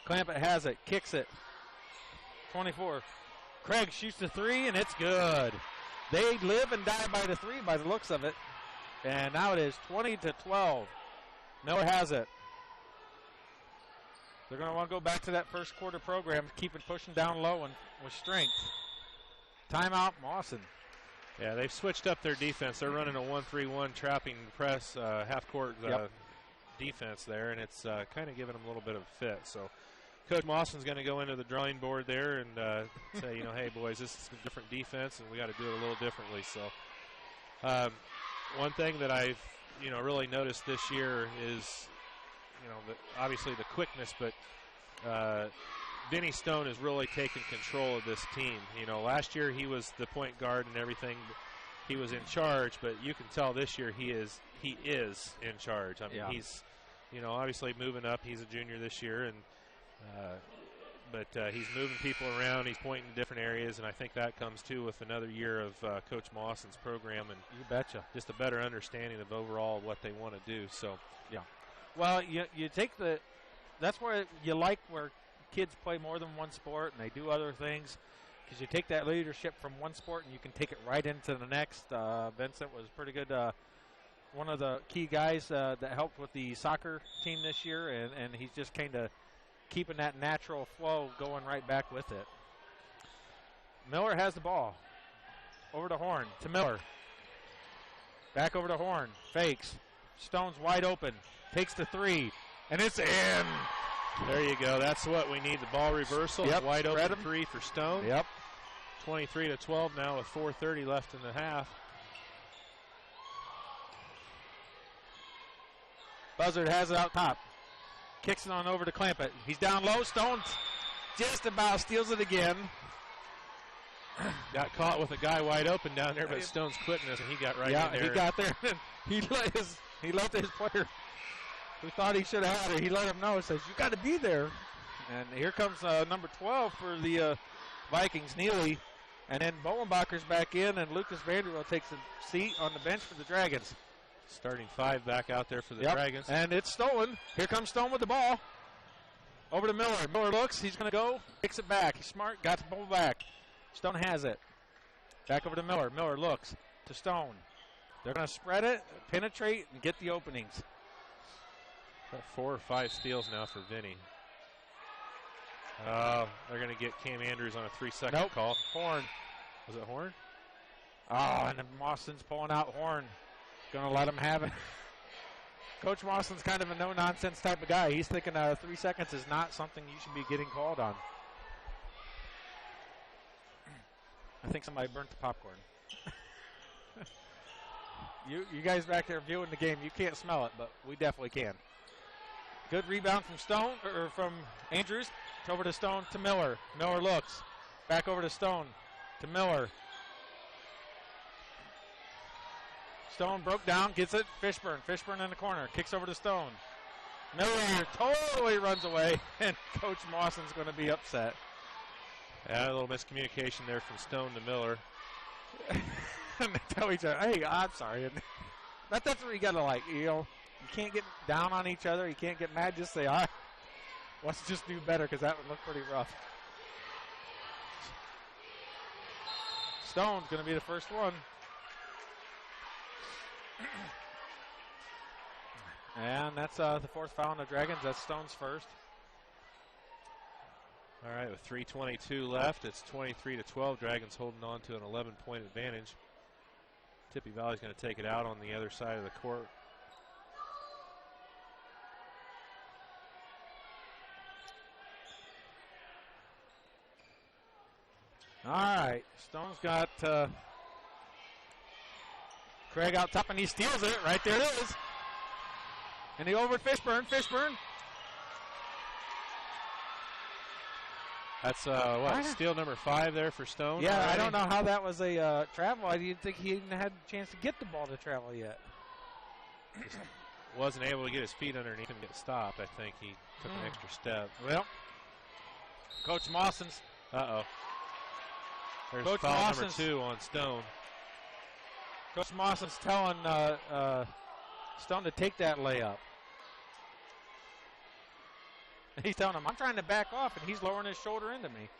Clampett has it. Kicks it. 24. Craig shoots the 3, and it's good. They live and die by the 3 by the looks of it. And now it is 20-12. Miller has it. They're going to want to go back to that first quarter program, keep it pushing down low and with strength. Timeout, Mawson. Yeah, they've switched up their defense. They're running a 1-3-1 trapping press half-court defense there, and it's kind of giving them a little bit of a fit. So Coach Mawson's going to go into the drawing board there and say, hey, boys, this is a different defense, and we got to do it a little differently. So one thing that I've, really noticed this year is, obviously the quickness, but Vinny Stone has really taken control of this team. Last year he was the point guard and everything. He was in charge, but you can tell this year he is in charge. I mean, he's, obviously moving up. He's a junior this year, and but he's moving people around. He's pointing to different areas, and I think that comes too with another year of Coach Mawson's program, and you betcha, just a better understanding of overall what they want to do. So, yeah. Well, you take that's where you like where kids play more than one sport and they do other things, because you take that leadership from one sport and you can take it right into the next. Vincent was pretty good. One of the key guys that helped with the soccer team this year, and he's just kind of keeping that natural flow going right back with it. Miller has the ball. Over to Horn. To Miller. Back over to Horn. Fakes. Stone's wide open. Takes the 3. And it's in. There you go. That's what we need. The ball reversal. Yep. Wide open 3 for Stone. Yep. 23-12 now with 4:30 left in the half. Buzzard has it out top. Kicks it on over to Clampett. He's down low. Stone just about steals it again. Got caught with a guy wide open down there, but Stone's quickness, and he got right in there. He got there. he let his player who thought he should have had it. He let him know. Says, you got to be there. And here comes number 12 for the Vikings, Neely. And then Bowenbacher's back in, and Lucas Vanderbilt takes a seat on the bench for the Dragons. Starting 5 back out there for the Dragons. And it's Stone. Here comes Stone with the ball. Over to Miller. Miller looks. He's going to go. Kicks it back. He's smart. Got the ball back. Stone has it. Back over to Miller. Miller looks to Stone. They're going to spread it, penetrate, and get the openings. About 4 or 5 steals now for Vinny. They're going to get Cam Andrews on a 3-second call. Horn. Was it Horn? Oh, and then Mawson's pulling out Horn. Going to let him have it. Coach Mawson's kind of a no-nonsense type of guy. He's thinking 3 seconds is not something you should be getting called on. I think somebody burnt the popcorn. You guys back there viewing the game, you can't smell it, but we definitely can. Good rebound from Stone, or from Andrews. It's over to Stone to Miller. Miller looks. Back over to Stone to Miller. Stone broke down, gets it. Fishburne. Fishburne in the corner. Kicks over to Stone. Miller totally runs away, and Coach Mawson's going to be upset. Yeah, a little miscommunication there from Stone to Miller. And they tell each other, hey, I'm sorry. And that's what you got to like. You can't get down on each other. You can't get mad. Just say, all right, let's just do better, because that would look pretty rough. Stone's going to be the first one. And that's the fourth foul on the Dragons. That's Stone's first. All right, with 3:22 left, it's 23-12. Dragons holding on to an 11-point advantage. Tippy Valley's going to take it out on the other side of the court. All right, Stone's got Craig out top, and he steals it. Right there it is. And he over at Fishburne. Fishburne. That's steal number 5 there for Stone. Yeah, already. I don't know how that was a travel. I didn't think he even had a chance to get the ball to travel yet. Just wasn't able to get his feet underneath him and get stopped. I think he took an extra step. Well, Coach Mawson's. Uh-oh. There's Coach foul number Mawson's 2 on Stone. Coach Mawson's telling Stone to take that layup. He's telling him, I'm trying to back off, and he's lowering his shoulder into me.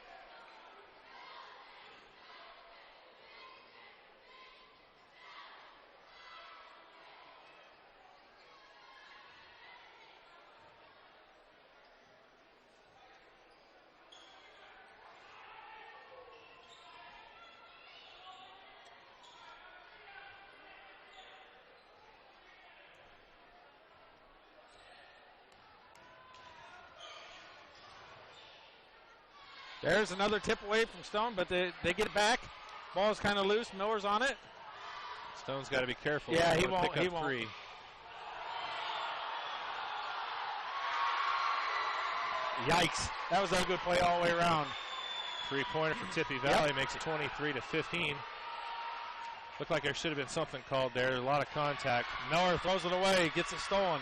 There's another tip away from Stone, but they get it back. Ball's kind of loose. Miller's on it. Stone's got to be careful. Yeah, He he won't. pick He up won't. 3. Yikes. That was a good play all the way around. 3-pointer for Tippy Valley makes it 23-15. Looked like there should have been something called there. A lot of contact. Miller throws it away, gets it stolen.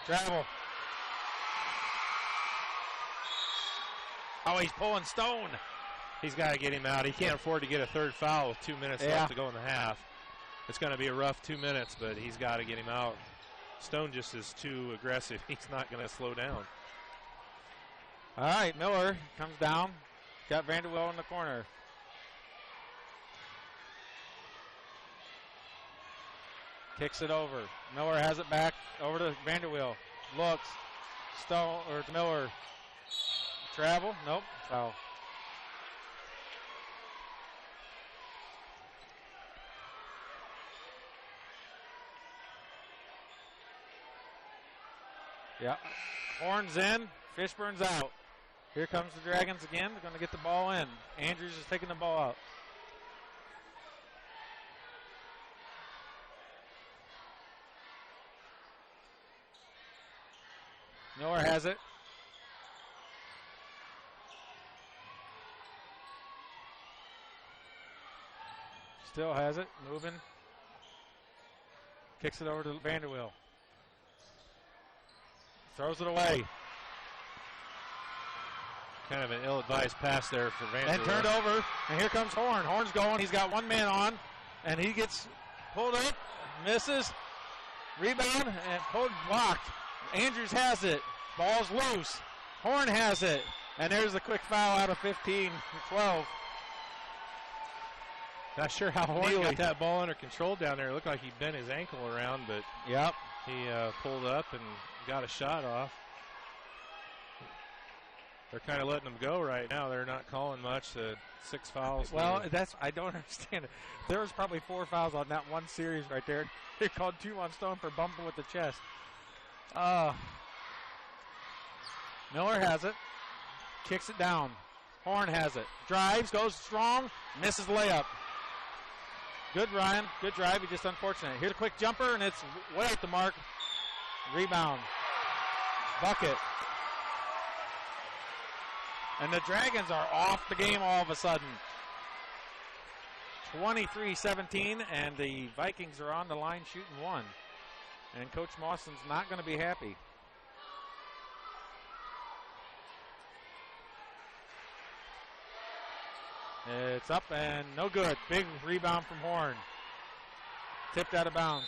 Travel. Oh, he's pulling Stone. He's got to get him out. He can't afford to get a third foul with 2 minutes left to go in the half. It's going to be a rough 2 minutes, but he's got to get him out. Stone just is too aggressive. He's not going to slow down. All right, Miller comes down. Got Vanderwell in the corner. Kicks it over. Miller has it back over to Vanderwell. Looks. Stone or Miller. Travel? Nope. Foul. Yeah. Horns in. Fishburne's out. Here comes the Dragons again. They're going to get the ball in. Andrews is taking the ball out. Miller has it. Still has it. Moving. Kicks it over to Vanderwell. Throws it away. Kind of an ill-advised pass there for Vanderwell. And turned over. And here comes Horn. Horn's going. He's got one man on. And he gets pulled up. Misses. Rebound. And pulled blocked. Andrews has it. Ball's loose. Horn has it. And there's the quick foul out of 15-12. Not sure how Horn got that ball under control down there. It looked like he bent his ankle around, but he pulled up and got a shot off. They're kind of letting them go right now. They're not calling much. 6 fouls. Well, I don't understand it. There was probably 4 fouls on that one series right there. They called 2 on Stone for bumping with the chest. Miller has it. Kicks it down. Horn has it. Drives, goes strong, misses layup. Good, Ryan. Good drive. He's just unfortunate. Here's a quick jumper, and it's way off the mark. Rebound. Bucket. And the Dragons are off the game all of a sudden. 23-17, and the Vikings are on the line shooting one. And Coach Mawson's not going to be happy. It's up and no good. Big rebound from Horn. Tipped out of bounds.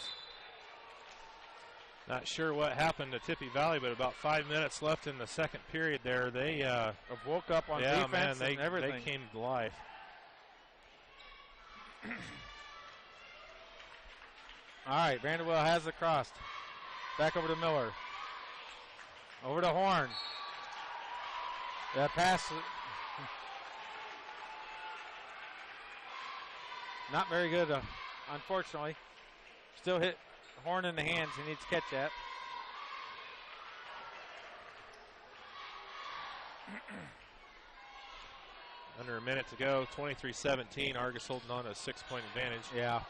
Not sure what happened to Tippy Valley, but about 5 minutes left in the second period there. They woke up on defense and everything. They came to life. All right, Vanderbilt has it crossed. Back over to Miller. Over to Horn. That pass, not very good, unfortunately. Still hit Horn in the hands. He needs to catch that. Under a minute to go, 23-17. Argos holding on to a 6-point advantage. Yeah.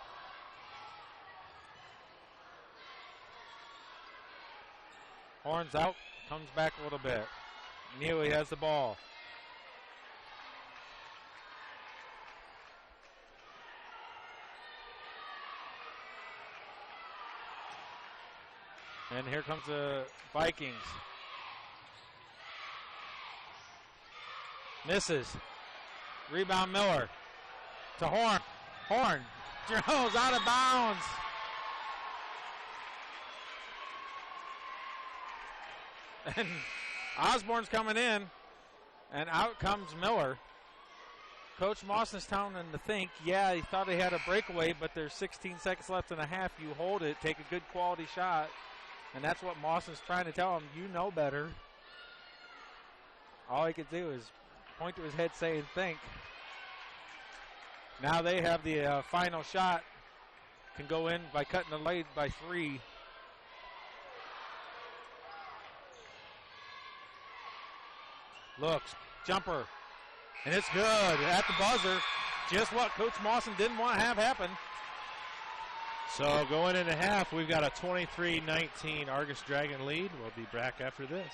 Horn's out, comes back a little bit. Neely has the ball. And here comes the Vikings. Misses. Rebound Miller to Horn. Horn drills out of bounds. And Osborne's coming in, and out comes Miller. Coach Mawson's telling him to think, yeah, he thought he had a breakaway, but there's 16 seconds left in the half. You hold it, take a good quality shot. And that's what Mawson's trying to tell him. You know better. All he could do is point to his head saying, think. Now they have the final shot. Can go in by cutting the lead by 3. Looks, jumper, and it's good at the buzzer. Just what Coach Mawson didn't want to have happen. So going into half, we've got a 23-19 Argos Dragon lead. We'll be back after this.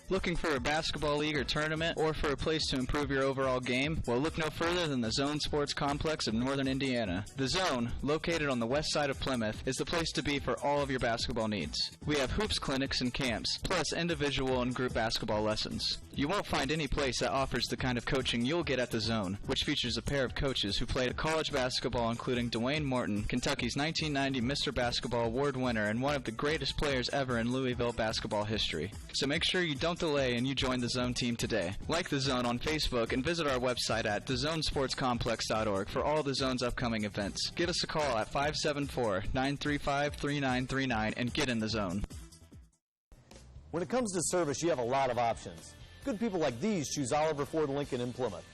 Looking for a basketball league or tournament, or for a place to improve your overall game? Well, look no further than the Zone Sports Complex of Northern Indiana. The Zone, located on the west side of Plymouth, is the place to be for all of your basketball needs. We have hoops clinics and camps, plus individual and group basketball lessons. You won't find any place that offers the kind of coaching you'll get at the Zone, which features a pair of coaches who played college basketball, including Dwayne Morton, Kentucky's 1990 Mr. Basketball Award winner and one of the greatest players ever in Louisville basketball history. So make sure you don't delay and you join the Zone team today. Like the Zone on Facebook and visit our website at thezonesportscomplex.org for all the Zone's upcoming events. Give us a call at 574-935-3939 and get in the Zone. When it comes to service, you have a lot of options. Good people like these choose Oliver Ford Lincoln in Plymouth.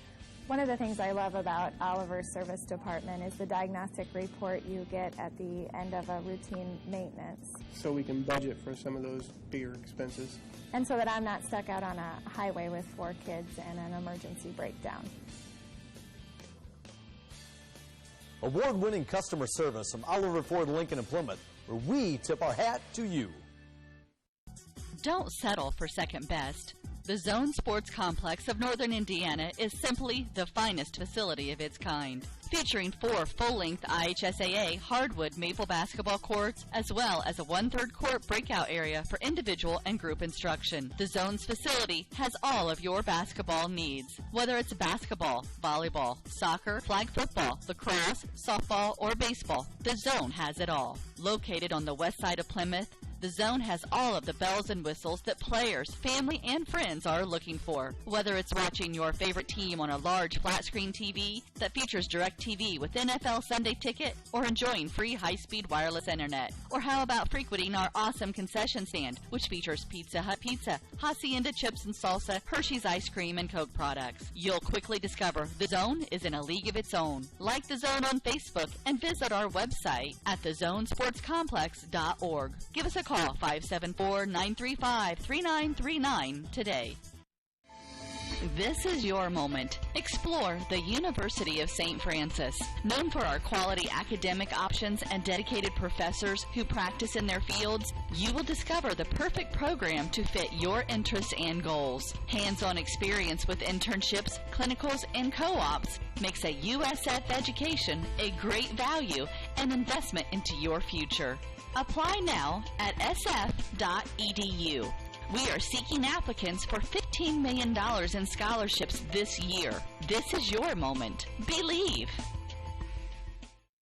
One of the things I love about Oliver's service department is the diagnostic report you get at the end of a routine maintenance. So we can budget for some of those bigger expenses. And so that I'm not stuck out on a highway with 4 kids and an emergency breakdown. Award-winning customer service from Oliver Ford Lincoln in Plymouth, where we tip our hat to you. Don't settle for second best. The Zone Sports Complex of Northern Indiana is simply the finest facility of its kind. Featuring 4 full-length IHSAA hardwood maple basketball courts, as well as a 1/3 court breakout area for individual and group instruction. The Zone's facility has all of your basketball needs. Whether it's basketball, volleyball, soccer, flag football, lacrosse, softball, or baseball, the Zone has it all. Located on the west side of Plymouth, the Zone has all of the bells and whistles that players, family, and friends are looking for. Whether it's watching your favorite team on a large flat-screen TV that features DirecTV with NFL Sunday Ticket, or enjoying free high-speed wireless internet. Or how about frequenting our awesome concession stand, which features Pizza Hut pizza, Hacienda chips and salsa, Hershey's ice cream, and Coke products. You'll quickly discover the Zone is in a league of its own. Like the Zone on Facebook and visit our website at thezonesportscomplex.org. Give us a call 574-935-3939 today. This is your moment. Explore the University of St. Francis. Known for our quality academic options and dedicated professors who practice in their fields, you will discover the perfect program to fit your interests and goals. Hands-on experience with internships, clinicals, and co-ops makes a USF education a great value and investment into your future. Apply now at sf.edu. We are seeking applicants for $15 million in scholarships this year. This is your moment. Believe.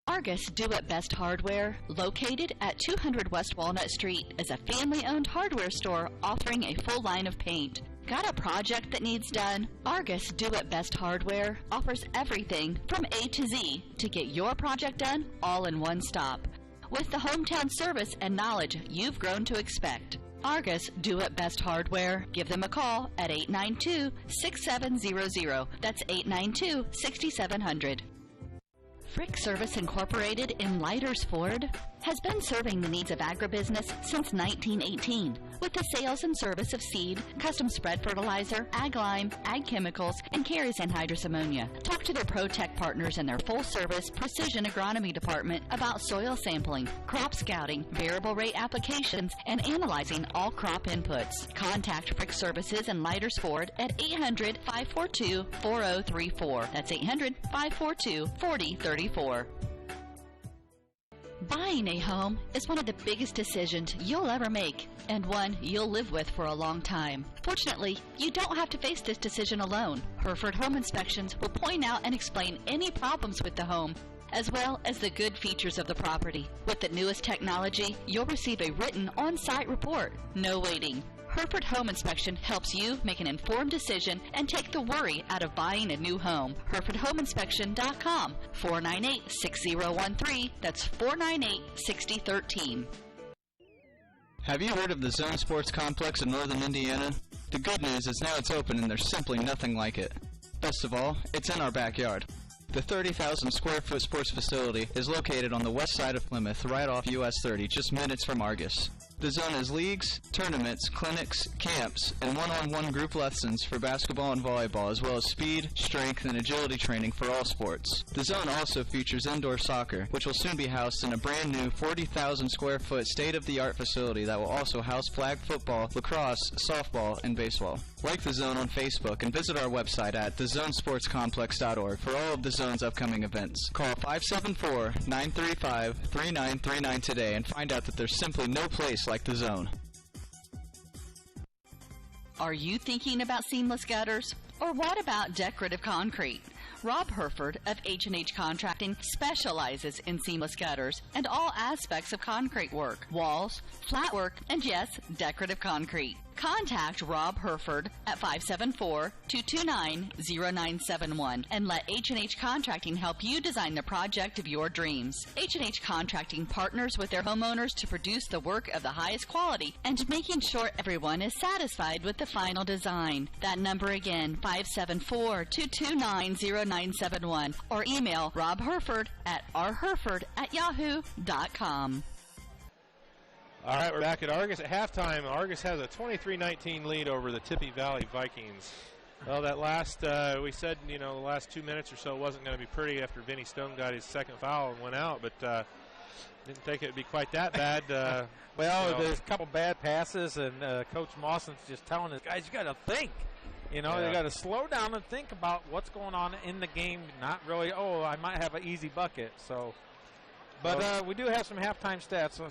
Argos Do It Best Hardware, located at 200 West Walnut Street, is a family-owned hardware store offering a full line of paint. Got a project that needs done? Argos Do It Best Hardware offers everything from A to Z to get your project done all in one stop, with the hometown service and knowledge you've grown to expect. Argos Do It Best Hardware. Give them a call at 892-6700. That's 892-6700. Frick Service Incorporated in Lighters Ford has been serving the needs of agribusiness since 1918 with the sales and service of seed, custom spread fertilizer, ag lime, ag chemicals, and carries anhydrous ammonia. Talk to their ProTech partners in their full-service precision agronomy department about soil sampling, crop scouting, variable rate applications, and analyzing all crop inputs. Contact Frick Services in Lighters Ford at 800-542-4034. That's 800-542-4034. Buying a home is one of the biggest decisions you'll ever make, and one you'll live with for a long time. Fortunately, you don't have to face this decision alone. Hereford Home Inspections will point out and explain any problems with the home, as well as the good features of the property. With the newest technology, you'll receive a written on-site report. No waiting. Hereford Home Inspection helps you make an informed decision and take the worry out of buying a new home. HerefordHomeInspection.com, 498-6013. That's 498-6013. Have you heard of the Zone Sports Complex in Northern Indiana? The good news is now it's open and there's simply nothing like it. Best of all, it's in our backyard. The 30,000 square foot sports facility is located on the west side of Plymouth, right off US 30, just minutes from Argos. The zone has leagues, tournaments, clinics, camps, and one-on-one group lessons for basketball and volleyball, as well as speed, strength, and agility training for all sports. The zone also features indoor soccer, which will soon be housed in a brand new 40,000 square foot state-of-the-art facility that will also house flag football, lacrosse, softball, and baseball. Like the zone on Facebook and visit our website at thezonesportscomplex.org for all of the zone's upcoming events. Call 574-935-3939 today and find out that there's simply no place like the zone. Are you thinking about seamless gutters? Or what about decorative concrete? Rob Herford of H&H Contracting specializes in seamless gutters and all aspects of concrete work, walls, flat work, and yes, decorative concrete. Contact Rob Herford at 574-229-0971 and let H&H Contracting help you design the project of your dreams. H&H Contracting partners with their homeowners to produce the work of the highest quality and making sure everyone is satisfied with the final design. That number again, 574-229-0971, or email Rob Herford at rherford@yahoo.com. All right, we're back at Argos at halftime. Argos has a 23-19 lead over the Tippy Valley Vikings. Well, that last, we said, the last 2 minutes or so wasn't going to be pretty after Vinny Stone got his second foul and went out, but didn't think it would be quite that bad. There's a couple bad passes, and Coach Mawson's just telling his guys, you got to think. They got to slow down and think about what's going on in the game, not really, I might have an easy bucket. So, but we do have some halftime stats.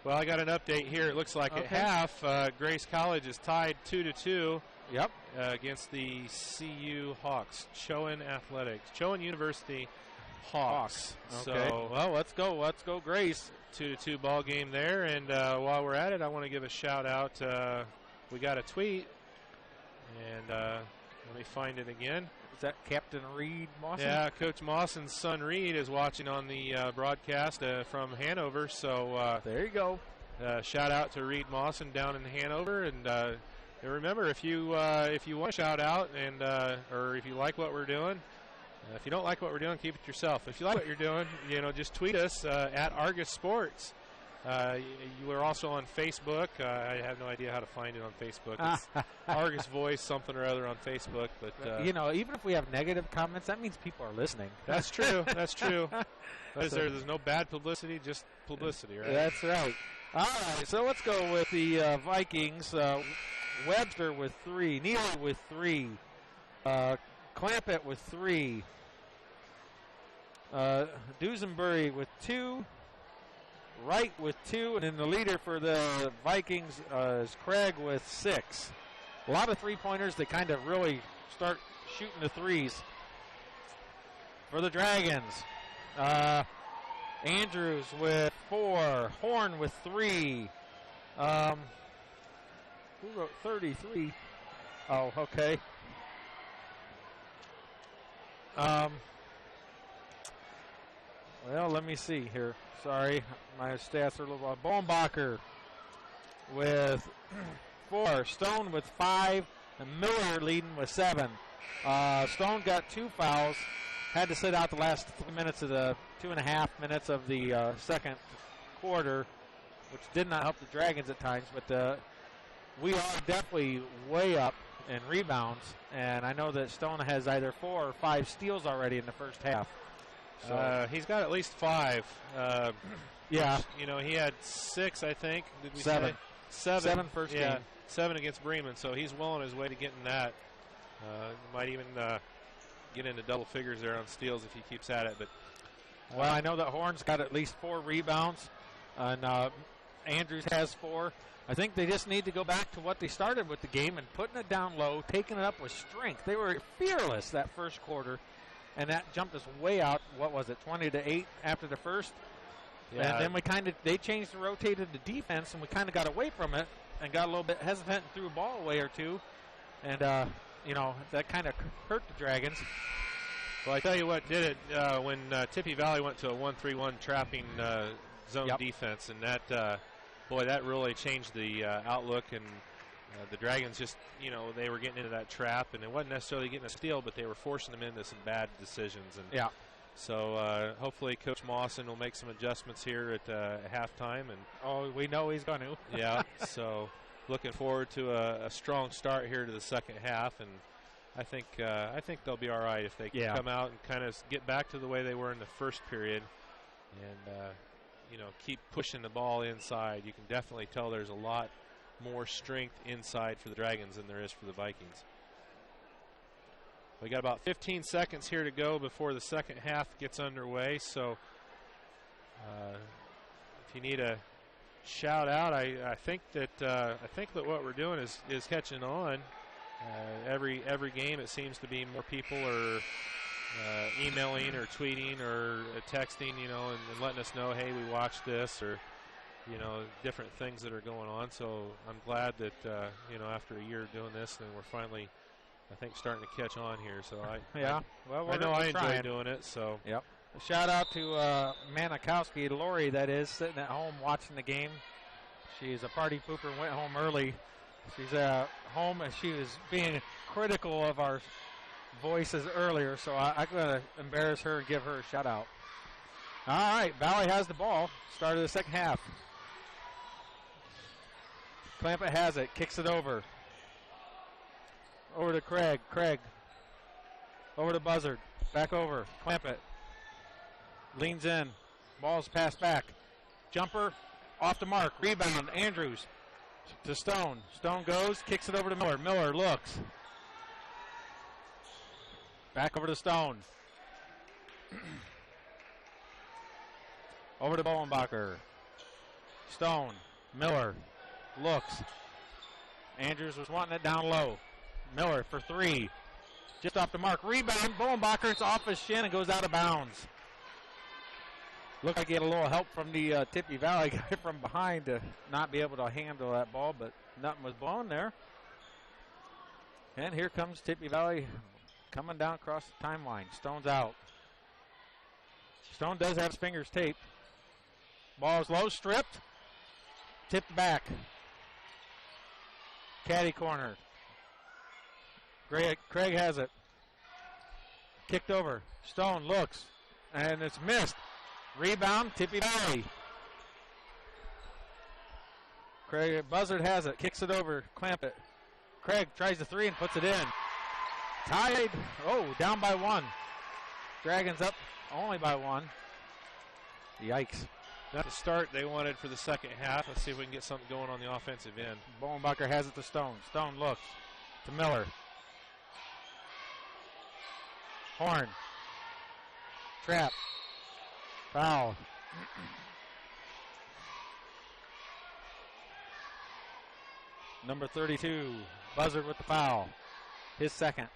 Well, I got an update here. It looks like at half, Grace College is tied 2-2. Yep. Against the CU Hawks, Chowan University Hawks. Okay. So, well, let's go, Grace. 2-2 ball game there. And while we're at it, I want to give a shout out. We got a tweet, and let me find it again. Is that Captain Reed Mawson? Yeah, Coach Mawson's son Reed is watching on the broadcast from Hanover. So there you go. Shout out to Reed Mawson down in Hanover, and remember, if you want to shout out and or if you like what we're doing, if you don't like what we're doing, keep it yourself. If you like what you're doing, just tweet us at Argos Sports, You were also on Facebook. I have no idea how to find it on Facebook. It's Argos Voice something or other on Facebook. But even if we have negative comments, that means people are listening. That's true. That's true. There's no bad publicity, just publicity, right? That's right. All right, so let's go with the Vikings. Webster with 3, Neely with 3, Clampett with 3, Dusenbury with 2, Wright with 2, and then the leader for the Vikings is Craig with 6. A lot of three-pointers. They kind of really start shooting the threes for the Dragons. Andrews with 4, Horn with 3. Who wrote 33? Oh, okay. Well, let me see here. Sorry, my stats are a little off. Bohnbacher with 4. Stone with 5. And Miller leading with 7. Stone got 2 fouls. Had to sit out the last 3 minutes of the 2.5 minutes of the second quarter, which did not help the Dragons at times. But we are definitely way up in rebounds, and I know that Stone has either 4 or 5 steals already in the first half. So he's got at least 5. Yeah. Which, he had 6, I think. Did we 7. say? 7 first game. 7 against Bremen, so he's well on his way to getting that. Might even get into double figures there on steals if he keeps at it. But well, I know that Horn's got at least 4 rebounds, and Andrews has 4. I think they just need to go back to what they started with the game and putting it down low, taking it up with strength. They were fearless that first quarter, and that jumped us way out. What was it, 20-8 after the first? Yeah. And then they changed and rotated the defense, and we kind of got away from it and got a little bit hesitant and threw a ball away or two. And, that kind of hurt the Dragons. Well, I tell you what did it when Tippy Valley went to a 1-3-1 trapping zone defense, and that that really changed the outlook. And the Dragons just, they were getting into that trap, and it wasn't necessarily getting a steal, but they were forcing them into some bad decisions. And so hopefully Coach Mawson will make some adjustments here at halftime. And we know he's going to. Yeah, so looking forward to a strong start here to the second half, and I think they'll be all right if they can come out and kind of get back to the way they were in the first period, and keep pushing the ball inside. You can definitely tell there's a lot more strength inside for the Dragons than there is for the Vikings. We got about 15 seconds here to go before the second half gets underway, so if you need a shout out, I think that what we're doing is catching on. Every game it seems to be more people are emailing or tweeting or texting, and letting us know, hey, we watched this, or different things that are going on. So I'm glad that after a year of doing this, then we're finally, I think, starting to catch on here. So I know I enjoy doing it. So yep. A shout out to Manikowski, Lori, that is, sitting at home watching the game. She's a party pooper and went home early. She's home, and she was being critical of our voices earlier, so I'm going to embarrass her and give her a shout out. All right, Valley has the ball. Start of the second half. Clampett has it, kicks it over. Over to Craig. Craig. Over to Buzzard. Back over. Clampett. Leans in. Ball's passed back. Jumper. Off the mark. Rebound. Andrews. To Stone. Stone goes. Kicks it over to Miller. Miller looks. Back over to Stone. Over to Bohnbacher. Stone. Miller. Looks. Andrews was wanting it down low. Miller for 3. Just off the mark. Rebound. Bohnbacher. It's off his shin and goes out of bounds. Looked like he had a little help from the Tippy Valley guy from behind to not be able to handle that ball, but nothing was blown there. And here comes Tippy Valley coming down across the timeline. Stone's out. Stone does have his fingers taped. Ball's low, stripped. Tipped back. Caddy corner. Craig has it. Kicked over. Stone looks. And it's missed. Rebound, Tippy Valley. Craig Buzzard has it, kicks it over, clamp it. Craig tries the three and puts it in. Tied. Oh, down by one. Dragons up only by one. Yikes. Not the start they wanted for the second half. Let's see if we can get something going on the offensive end. Bowenbacher has it to Stone. Stone looks to Miller. Horn. Trap. Foul. Number 32, Buzzard with the foul. His second.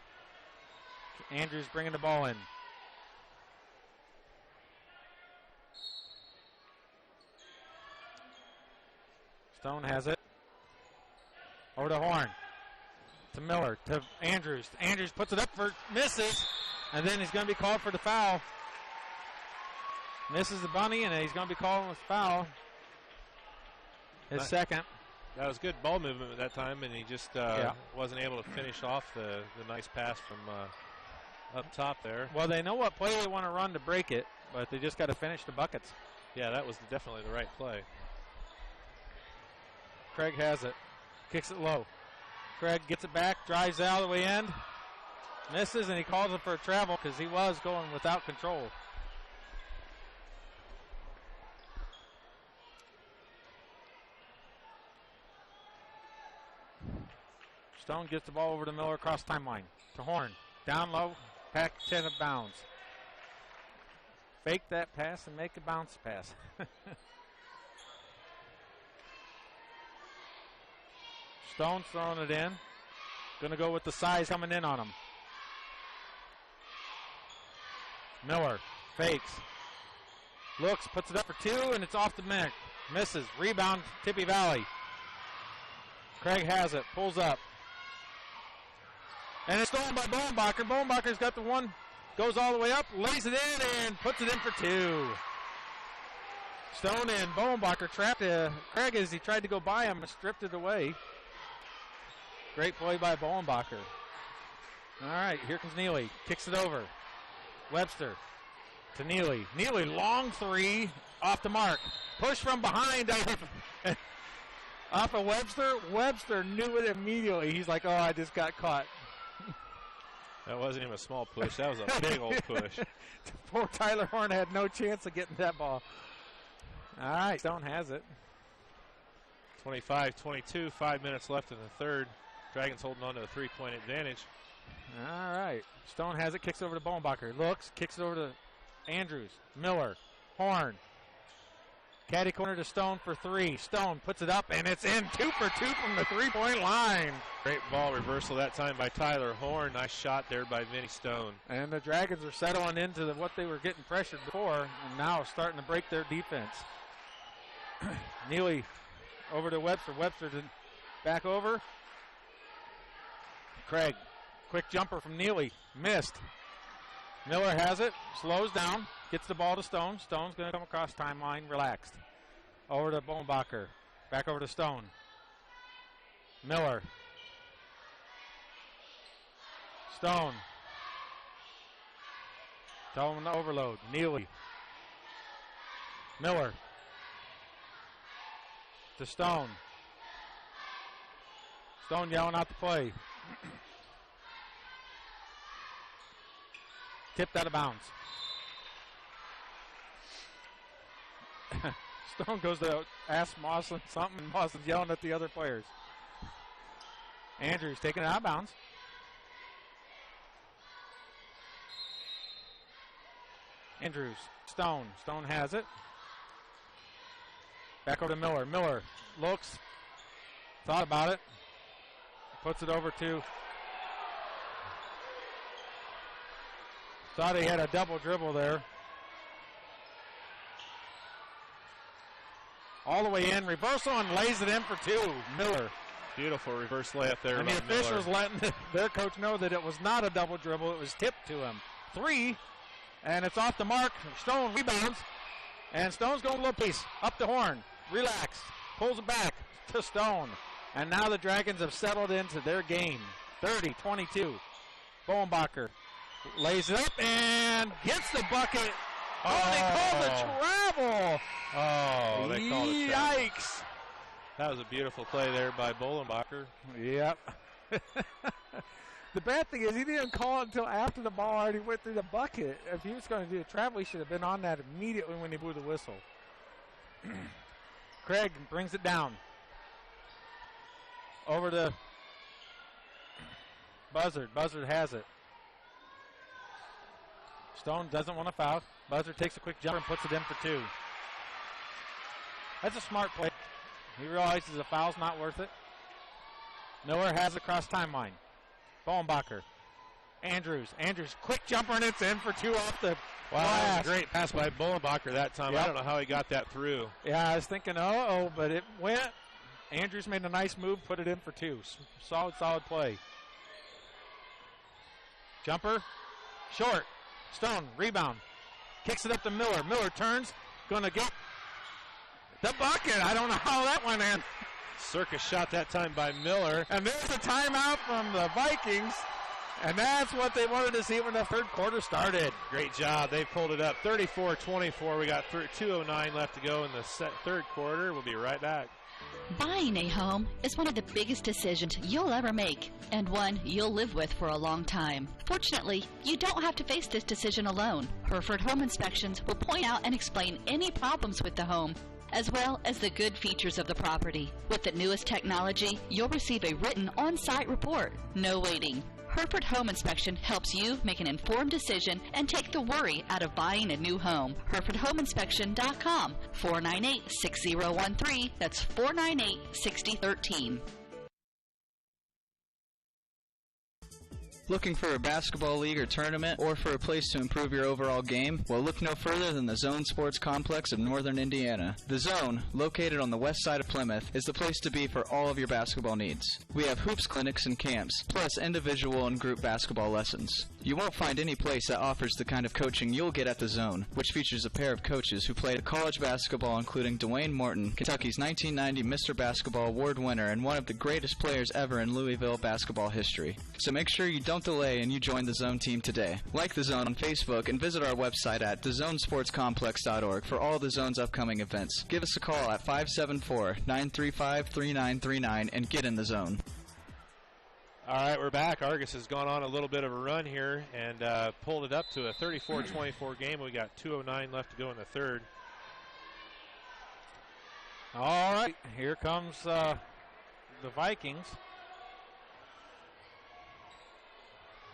Andrews bringing the ball in. Stone has it. Over to Horn. To Miller. To Andrews. Andrews puts it up for misses. And then he's going to be called for the foul. Misses the bunny, and he's going to be called with foul. His second. That was good ball movement at that time, and he just wasn't able to finish off the nice pass from up top there. Well, they know what play they want to run to break it, but they just got to finish the buckets. Yeah, that was definitely the right play. Craig has it. Kicks it low. Craig gets it back, drives out of the way end. Misses, and he calls it for a travel because he was going without control. Stone gets the ball over to Miller across timeline. To Horn. Down low. Pack 10 of bounds. Fake that pass and make a bounce pass. Stone's throwing it in. Going to go with the size coming in on him. Miller fakes. Looks, puts it up for two, and it's off the mark. Misses. Rebound, Tippy Valley. Craig has it. Pulls up. And it's stolen by Bowenbacher. Bowenbacher's got the one. Goes all the way up, lays it in, and puts it in for two. Stone and Bowenbacher trapped Craig as he tried to go by him and stripped it away. Great play by Bowenbacher. All right, here comes Neely. Kicks it over. Webster to Neely. Neely, long three, off the mark. Push from behind off of Webster. Webster knew it immediately. He's like, oh, I just got caught. That wasn't even a small push. That was a big old push. Poor Tyler Horn had no chance of getting that ball. All right, Stone has it. 25-22, 5 minutes left in the third. Dragons holding on to a three-point advantage. All right. Stone has it, kicks over to Bowenbacher. Looks, kicks it over to Andrews. Miller. Horn. Caddy corner to Stone for three. Stone puts it up, and it's in 2 for 2 from the three-point line. Great ball reversal that time by Tyler Horn. Nice shot there by Vinny Stone. And the Dragons are settling into what they were getting pressured before, and now starting to break their defense. Neely over to Webster. Webster to back over. Craig. Quick jumper from Neely. Missed. Miller has it. Slows down. Gets the ball to Stone. Stone's going to come across timeline. Relaxed. Over to Bowenbacher. Back over to Stone. Miller. Stone. Tell him to overload. Neely. Miller. To Stone. Stone yelling out the play. Tipped out of bounds. Stone goes to ask Moslin something, and Moslin's yelling at the other players. Andrews taking it out of bounds. Andrews. Stone. Stone has it. Back over to Miller. Miller looks. Thought about it. Puts it over to. Thought he had a double dribble there. All the way in. Reversal and lays it in for two. Miller. Beautiful reverse layup there. And the officials letting their coach know that it was not a double dribble. It was tipped to him. Three. And it's off the mark. Stone rebounds. And Stone's going a little piece. Up the Horn. Relaxed. Pulls it back to Stone. And now the Dragons have settled into their game. 30-22. Bowenbacher lays it up and gets the bucket. Oh, they called a travel. Oh, they called a travel. Yikes. That was a beautiful play there by Bolenbacher. Yep. The bad thing is he didn't call it until after the ball already went through the bucket. If he was going to do a travel, he should have been on that immediately when he blew the whistle. Craig brings it down. Over to Buzzard. Buzzard has it. Stone doesn't want to foul. Buzzard takes a quick jumper and puts it in for 2. That's a smart play. He realizes the foul's not worth it. Miller has it across timeline. Bolenbacher. Andrews, quick jumper, and it's in for 2 off the glass. That was a great pass by Bolenbacher that time. Yep. I don't know how he got that through. Yeah, I was thinking, uh-oh, but it went. Andrews made a nice move, put it in for 2. Solid play. Jumper, short. Stone, rebound. Kicks it up to Miller. Miller turns, gonna get the bucket. I don't know how that went in. Circus shot that time by Miller. And there's a timeout from the Vikings. And that's what they wanted to see when the third quarter started. Great job. They pulled it up 34-24. We got 2:09 left to go in the third quarter. We'll be right back. Buying a home is one of the biggest decisions you'll ever make, and one you'll live with for a long time. Fortunately, you don't have to face this decision alone. Hereford Home Inspections will point out and explain any problems with the home, as well as the good features of the property. With the newest technology, you'll receive a written on-site report. No waiting. Hereford Home Inspection helps you make an informed decision and take the worry out of buying a new home. HerefordHomeInspection.com, 498-6013. That's 498-6013. Looking for a basketball league or tournament, or for a place to improve your overall game? Well, look no further than the Zone Sports Complex of Northern Indiana. The Zone, located on the west side of Plymouth, is the place to be for all of your basketball needs. We have hoops clinics and camps, plus individual and group basketball lessons. You won't find any place that offers the kind of coaching you'll get at the Zone, which features a pair of coaches who played college basketball, including Dwayne Morton, Kentucky's 1990 Mr. Basketball Award winner and one of the greatest players ever in Louisville basketball history. So make sure you don't delay and you join the Zone team today. Like the Zone on Facebook and visit our website at thezonesportscomplex.org for all the Zone's upcoming events. Give us a call at 574-935-3939 and get in the Zone. All right, we're back. Argos has gone on a little bit of a run here and pulled it up to a 34-24 game. We got 2:09 left to go in the third. All right, here comes the Vikings.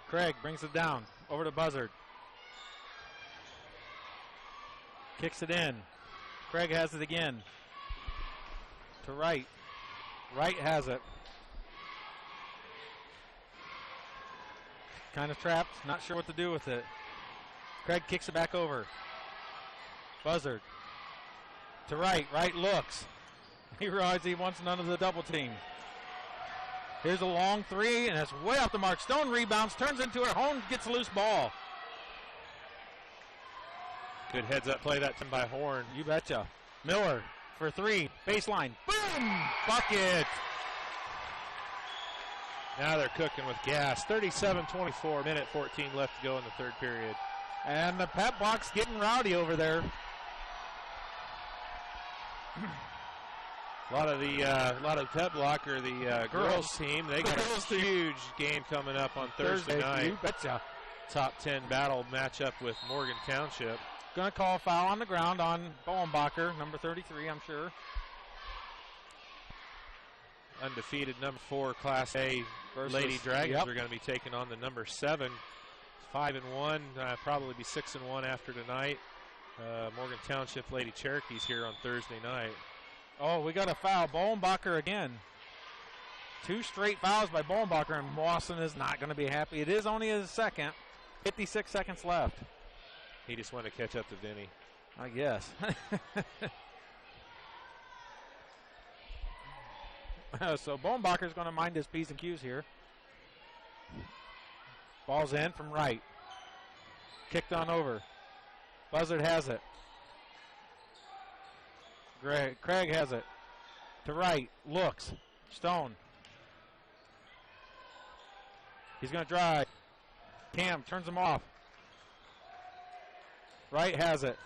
Craig brings it down over to Buzzard. Kicks it in. Craig has it again. To Wright. Wright has it. Kind of trapped, not sure what to do with it. Craig kicks it back over. Buzzard. To Wright. Wright looks. He realizes he wants none of the double team. Here's a long three, and that's way off the mark. Stone rebounds, turns into it. Horn gets a loose ball. Good heads-up play that time by Horn. You betcha. Miller for 3. Baseline. Boom! Bucket! Now they're cooking with gas. 37-24, minute 14 left to go in the third period. And the pep box getting rowdy over there. A lot of pep block or the girls team. They got a huge game coming up on Thursday night. You betcha. Top 10 battle matchup with Morgan Township. Going to call a foul on the ground on Bolenbacher, number 33, I'm sure. Undefeated number 4 Class A Lady Dragons are going to be taking on the number 7. 5-1, probably be 6-1 after tonight. Morgan Township Lady Cherokees here on Thursday night. Oh, we got a foul. Bolenbacher again. 2 straight fouls by Bolenbacher, and Mawson is not going to be happy. It is only his second. 56 seconds left. He just wanted to catch up to Vinny. I guess. So Bolenbacher's going to mind his P's and Q's here. Ball's in from Wright. Kicked on over. Buzzard has it. Craig has it. To Wright. Looks. Stone. He's going to drive. Cam turns him off. Wright has it.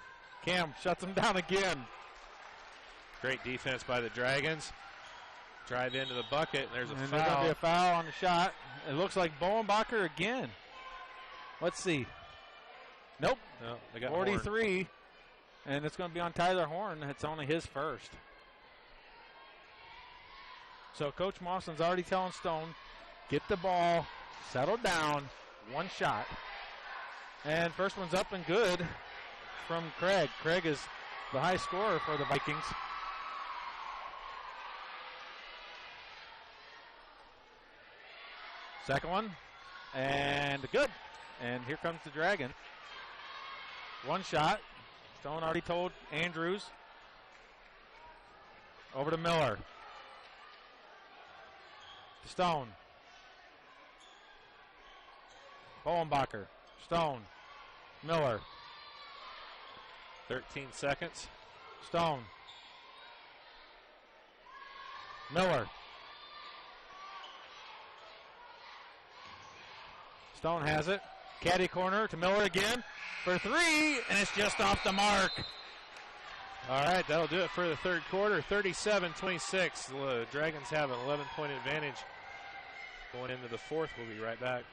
Cam shuts him down again. Great defense by the Dragons. drive into the bucket, and there's a and foul. There's going to be a foul on the shot. It looks like Bowenbacher again. Let's see. Nope. No, they got 43. Horn. And it's going to be on Tyler Horn. It's only his first. So Coach Mawson's already telling Stone, get the ball, settle down, one shot. And first one's up and good from Craig. Craig is the high scorer for the Vikings. Second one, and good. And here comes the Dragon. One shot. Stone already told Andrews. Over to Miller. Stone. Bowenbacher. Stone. Miller. 13 seconds. Stone. Miller. Stone has it. Caddy corner to Miller again for three, and it's just off the mark. All right, that'll do it for the third quarter. 37-26. The Dragons have an 11-point advantage. Going into the fourth, we'll be right back.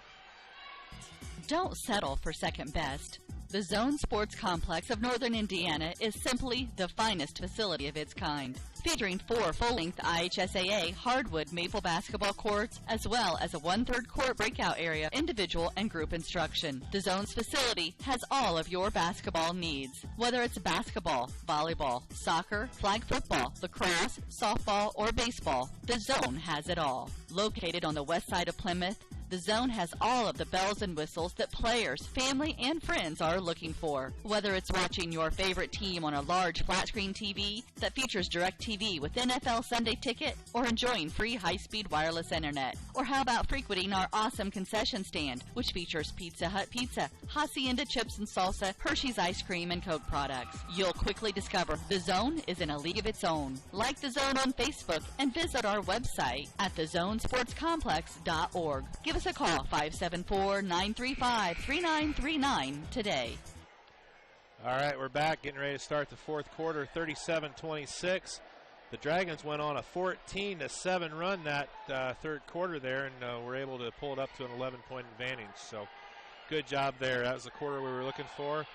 Don't settle for second best. The Zone Sports Complex of Northern Indiana is simply the finest facility of its kind, featuring 4 full-length IHSAA hardwood maple basketball courts, as well as a 1/3 court breakout area, individual and group instruction. The Zone's facility has all of your basketball needs, whether it's basketball, volleyball, soccer, flag football, lacrosse, softball, or baseball. The Zone has it all. Located on the west side of Plymouth, the Zone has all of the bells and whistles that players, family, and friends are looking for. Whether it's watching your favorite team on a large flat-screen TV that features DirecTV with NFL Sunday Ticket, or enjoying free high-speed wireless internet. Or how about frequenting our awesome concession stand, which features Pizza Hut pizza, Hacienda chips and salsa, Hershey's ice cream, and Coke products. You'll quickly discover the Zone is in a league of its own. Like the Zone on Facebook and visit our website at thezonesportscomplex.org. Give us a call, 574-935-3939 today. All right, we're back, getting ready to start the fourth quarter, 37-26. The Dragons went on a 14-7 run that third quarter there, and were able to pull it up to an 11-point advantage. So good job there. That was the quarter we were looking for.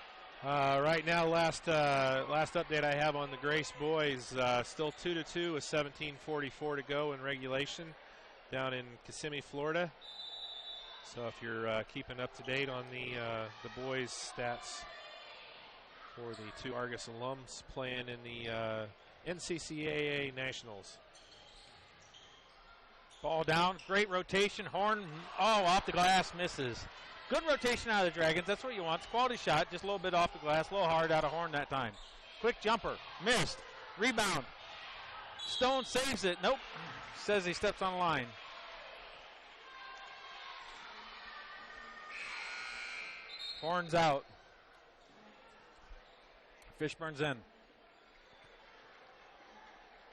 Right now, last update I have on the Grace boys, still 2-2 with 17:44 to go in regulation down in Kissimmee, Florida. So if you're keeping up to date on the boys' stats for the 2 Argos alums playing in the NCCAA Nationals. Ball down, great rotation. Horn, off the glass, misses. Good rotation out of the Dragons. That's what you want. It's a quality shot, just a little bit off the glass, a little hard out of Horn that time. Quick jumper, missed. Rebound. Stone saves it. Nope. Says he steps on the line. Horn's out. Fishburne's in.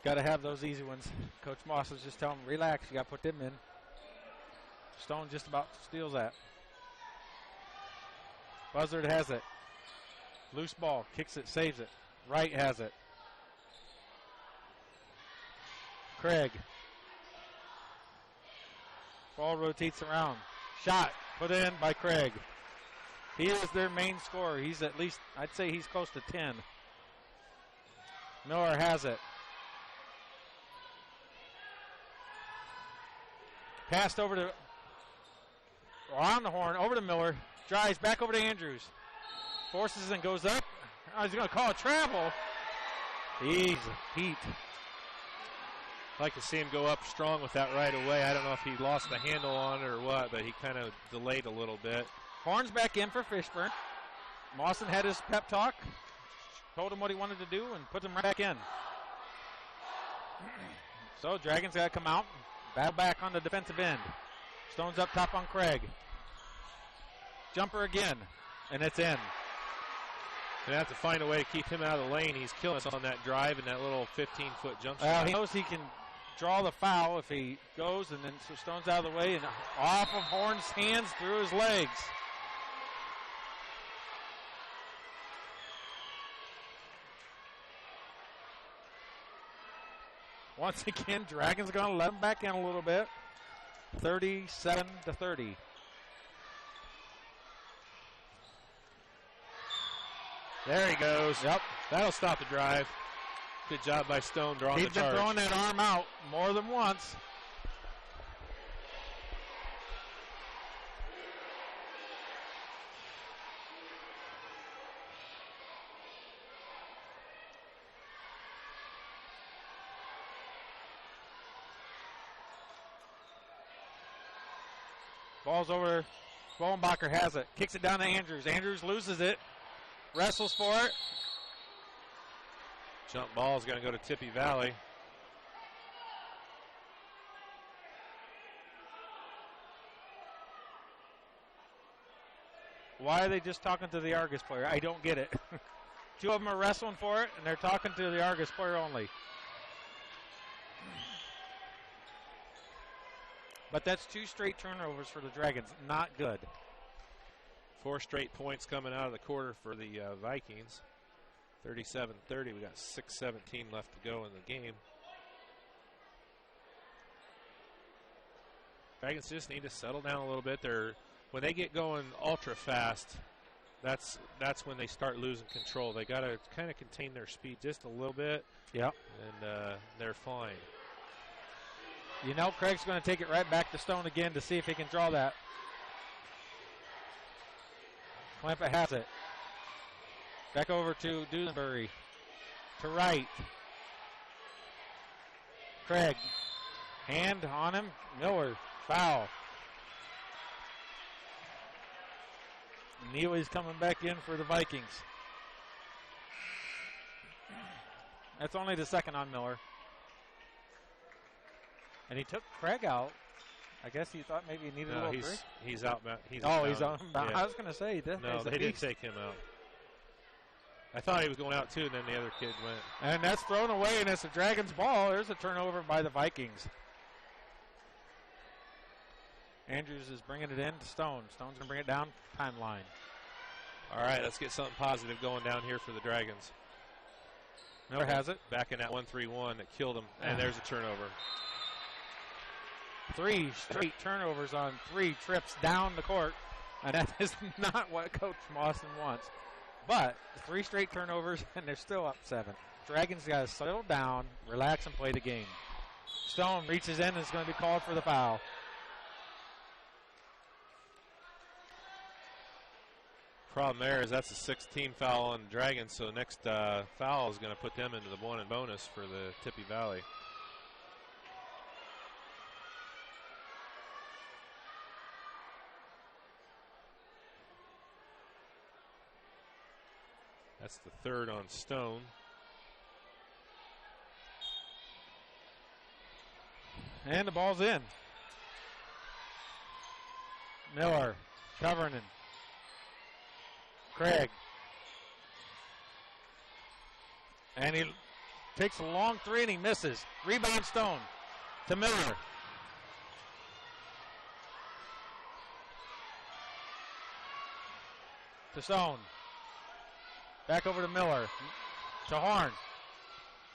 Got to have those easy ones. Coach Moss was just telling him, relax, you got to put them in. Stone just about steals that. Buzzard has it. Loose ball, kicks it, saves it. Wright has it. Craig. Ball rotates around. Shot put in by Craig. He is their main scorer. He's at least, I'd say he's close to 10. Miller has it. Passed over to, on the Horn, over to Miller. Drives back over to Andrews. Forces and goes up. He's going to call a travel. He's Pete. I'd like to see him go up strong with that right away. I don't know if he lost the handle on it or what, but he kind of delayed a little bit. Horn's back in for Fishburne. Mawson had his pep talk, told him what he wanted to do, and put him right back in. So Dragons got to come out, battle back on the defensive end. Stone's up top on Craig. Jumper again, and it's in. They have to find a way to keep him out of the lane. He's killing us on that drive and that little 15-foot jump shot. He knows he can draw the foul if he goes, and then so Stone's out of the way, and off of Horn's hands through his legs. Once again, Dragons going to let them back in a little bit. 37-30. There he goes. Yep. That'll stop the drive. Good job by Stone drawing the charge. He's been throwing that arm out more than once. Ball's over. Bowenbacher has it. Kicks it down to Andrews. Andrews loses it. Wrestles for it. Jump ball is going to go to Tippy Valley. Why are they just talking to the Argos player? I don't get it. Two of them are wrestling for it, and they're talking to the Argos player only. But that's 2 straight turnovers for the Dragons. Not good. 4 straight points coming out of the quarter for the Vikings. 37-30. We got 6:17 left to go in the game. Dragons just need to settle down a little bit. When they get going ultra fast, that's when they start losing control. They got to kind of contain their speed just a little bit. Yep. And they're fine. You know Craig's going to take it right back to Stone again to see if he can draw that. Klempa has it. Back over to Dusenbury. To right. Craig. Hand on him. Miller. Foul. Neely's coming back in for the Vikings. That's only the second on Miller. And he took Craig out. I guess he thought maybe he needed a little break. He's out. He's out. Yeah. I was going to say. No, they did take him out. I thought he was going out too, and then the other kid went. And that's thrown away, and it's the Dragons' ball. There's a turnover by the Vikings. Andrews is bringing it in to Stone. Stone's going to bring it down timeline. All right, let's get something positive going down here for the Dragons. Miller has it. Back in that 1-3-1 that killed him, and there's a turnover. 3 straight turnovers on 3 trips down the court, and that is not what Coach Mawson wants. But 3 straight turnovers, and they're still up 7. Dragons got to settle down, relax, and play the game. Stone reaches in and is going to be called for the foul. Problem there is that's a 16 foul on the Dragons, so next foul is going to put them into the 1 and bonus for the Tippy Valley. That's the 3rd on Stone. And the ball's in. Miller covering him. Craig. And he takes a long 3 and he misses. Rebound Stone to Miller. To Stone. Back over to Miller. To Horn.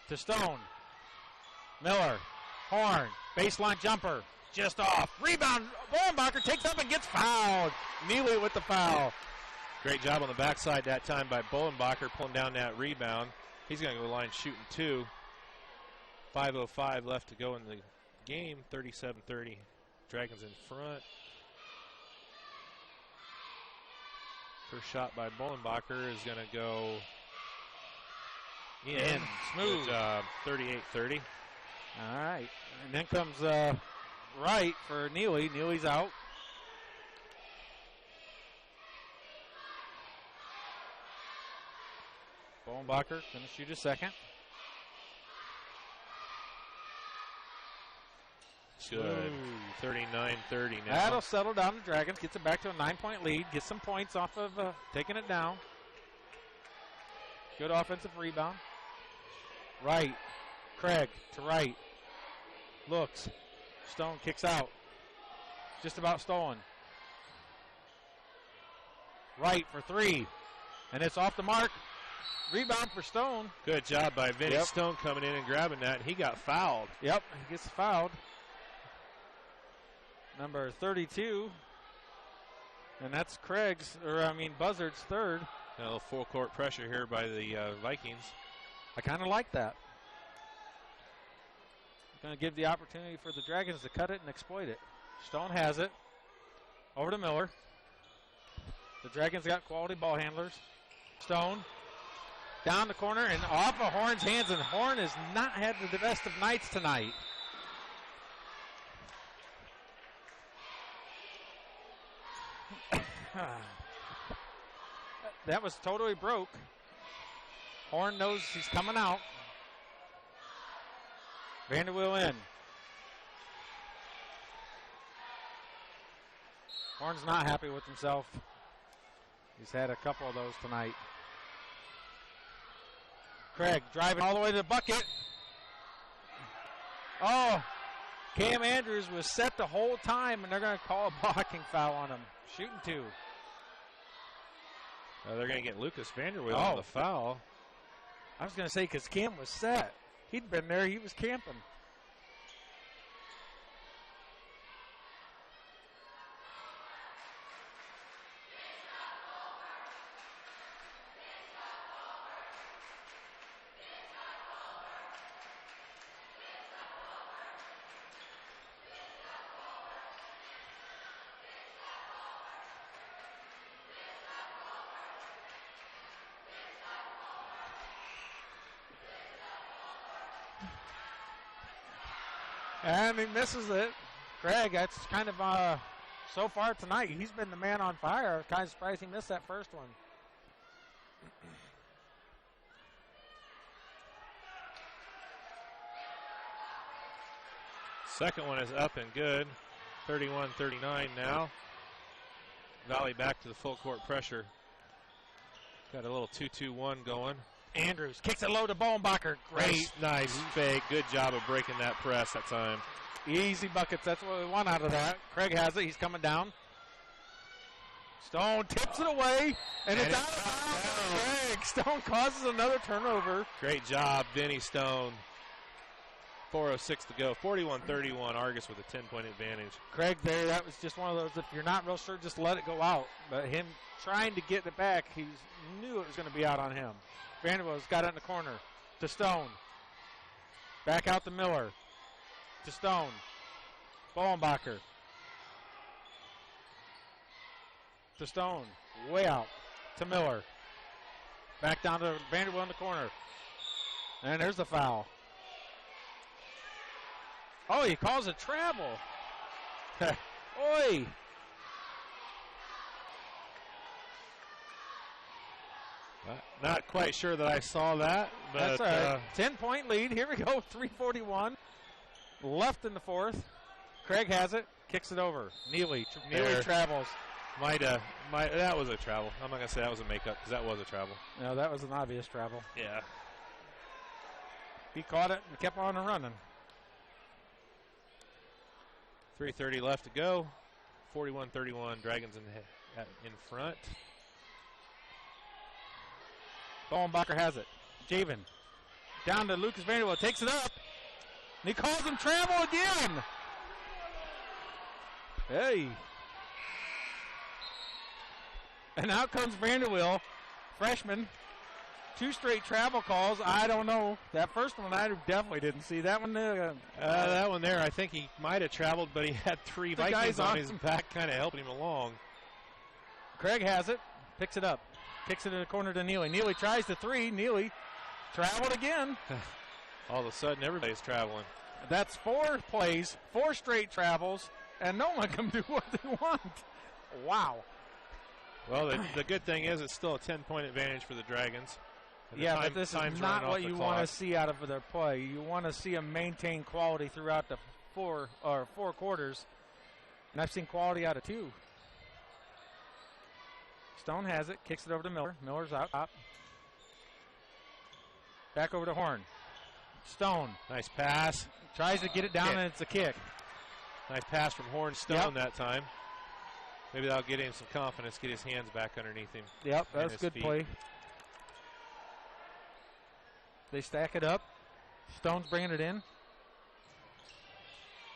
To Stone. Miller. Horn. Baseline jumper. Just off. Rebound. Bowenbacher takes up and gets fouled. Neely with the foul. Great job on the backside that time by Bowenbacher pulling down that rebound. He's going to go to the line shooting 2. 5:05 left to go in the game. 37-30. Dragons in front. First shot by Bowenbacher is going to go in. Smooth. 38-30. All right. And then comes Wright for Neely. Neely's out. Bowenbacher going to shoot a second. Good. 39-30 now. That'll settle down the Dragons. Gets it back to a 9-point lead. Gets some points off of taking it down. Good offensive rebound. Right. Craig to right. Looks. Stone kicks out. Just about stolen. Right for 3. And it's off the mark. Rebound for Stone. Good job by Vinny Stone coming in and grabbing that. He got fouled. Yep, he gets fouled. Number 32. And that's Buzzard's third. A little full court pressure here by the Vikings. I kind of like that. Going to give the opportunity for the Dragons to cut it and exploit it. Stone has it. Over to Miller. The Dragons got quality ball handlers. Stone down the corner and off of Horn's hands, and Horn has not had the best of nights tonight. That was totally broke. Horn knows he's coming out. Vanderweel in. Horn's not happy with himself. He's had a couple of those tonight. Craig driving all the way to the bucket. Oh, Cam Andrews was set the whole time, and they're going to call a blocking foul on him. Shooting two. They're going to get Lucas Vanderweel on the foul. I was going to say, because Cam was set. He'd been there. He was camping. And he misses it. Craig, that's kind of, so far tonight, he's been the man on fire. I was kind of surprised he missed that first one. Second one is up and good. 31-39 now. Valley back to the full court pressure. Got a little 2-2-1 going. Andrews kicks it low to Bolenbacher. Great. Nice fake. Good job of breaking that press that time. Easy buckets. That's what we want out of that. Craig has it. He's coming down. Stone tips it away, and it's out of bounds. Craig. Stone causes another turnover. Great job, Vinny Stone. 4:06 to go. 41-31. Argus with a 10-point advantage. Craig there, that was just one of those, if you're not real sure, just let it go out. But him trying to get it back, he knew it was going to be out on him. Vanderweel's got it in the corner to Stone. Back out to Miller. To Stone. Bolenbacher. To Stone. Way out. To Miller. Back down to Vanderweel in the corner. And there's the foul. Oh, he calls a travel. Oi. Not quite sure that I saw that. But, that's all right. 10-point lead. Here we go. 3:41 left in the fourth. Craig has it. Kicks it over. Neely travels. That was a travel. I'm not going to say that was a makeup because that was a travel. No, that was an obvious travel. Yeah. He caught it and kept on running. 3:30 left to go. 41-31. Dragons in front. Bolenbacher has it. Javen down to Lucas Vanderweel. Takes it up. And he calls him travel again. Hey. And out comes Vanderweel, freshman. 2 straight travel calls. I don't know. That first one I definitely didn't see. That one there. That one there, I think he might have traveled, but he had 3 Vikings on his back kind of helping him along. Craig has it. Picks it up. Kicks it in the corner to Neely. Neely tries the 3. Neely traveled again. All of a sudden, everybody's traveling. That's 4 plays, 4 straight travels, and no one can do what they want. Wow. Well, the good thing is it's still a 10-point advantage for the Dragons. Yeah, but this is not what you want to see out of their play. You want to see them maintain quality throughout the 4 quarters, and I've seen quality out of 2. Stone has it, kicks it over to Miller. Miller's out top. Back over to Horn. Stone. Nice pass. Tries to get it down, and it's a kick. Nice pass from Horn Stone that time. Maybe that'll get him some confidence, get his hands back underneath him. Yep, that's a good play. They stack it up. Stone's bringing it in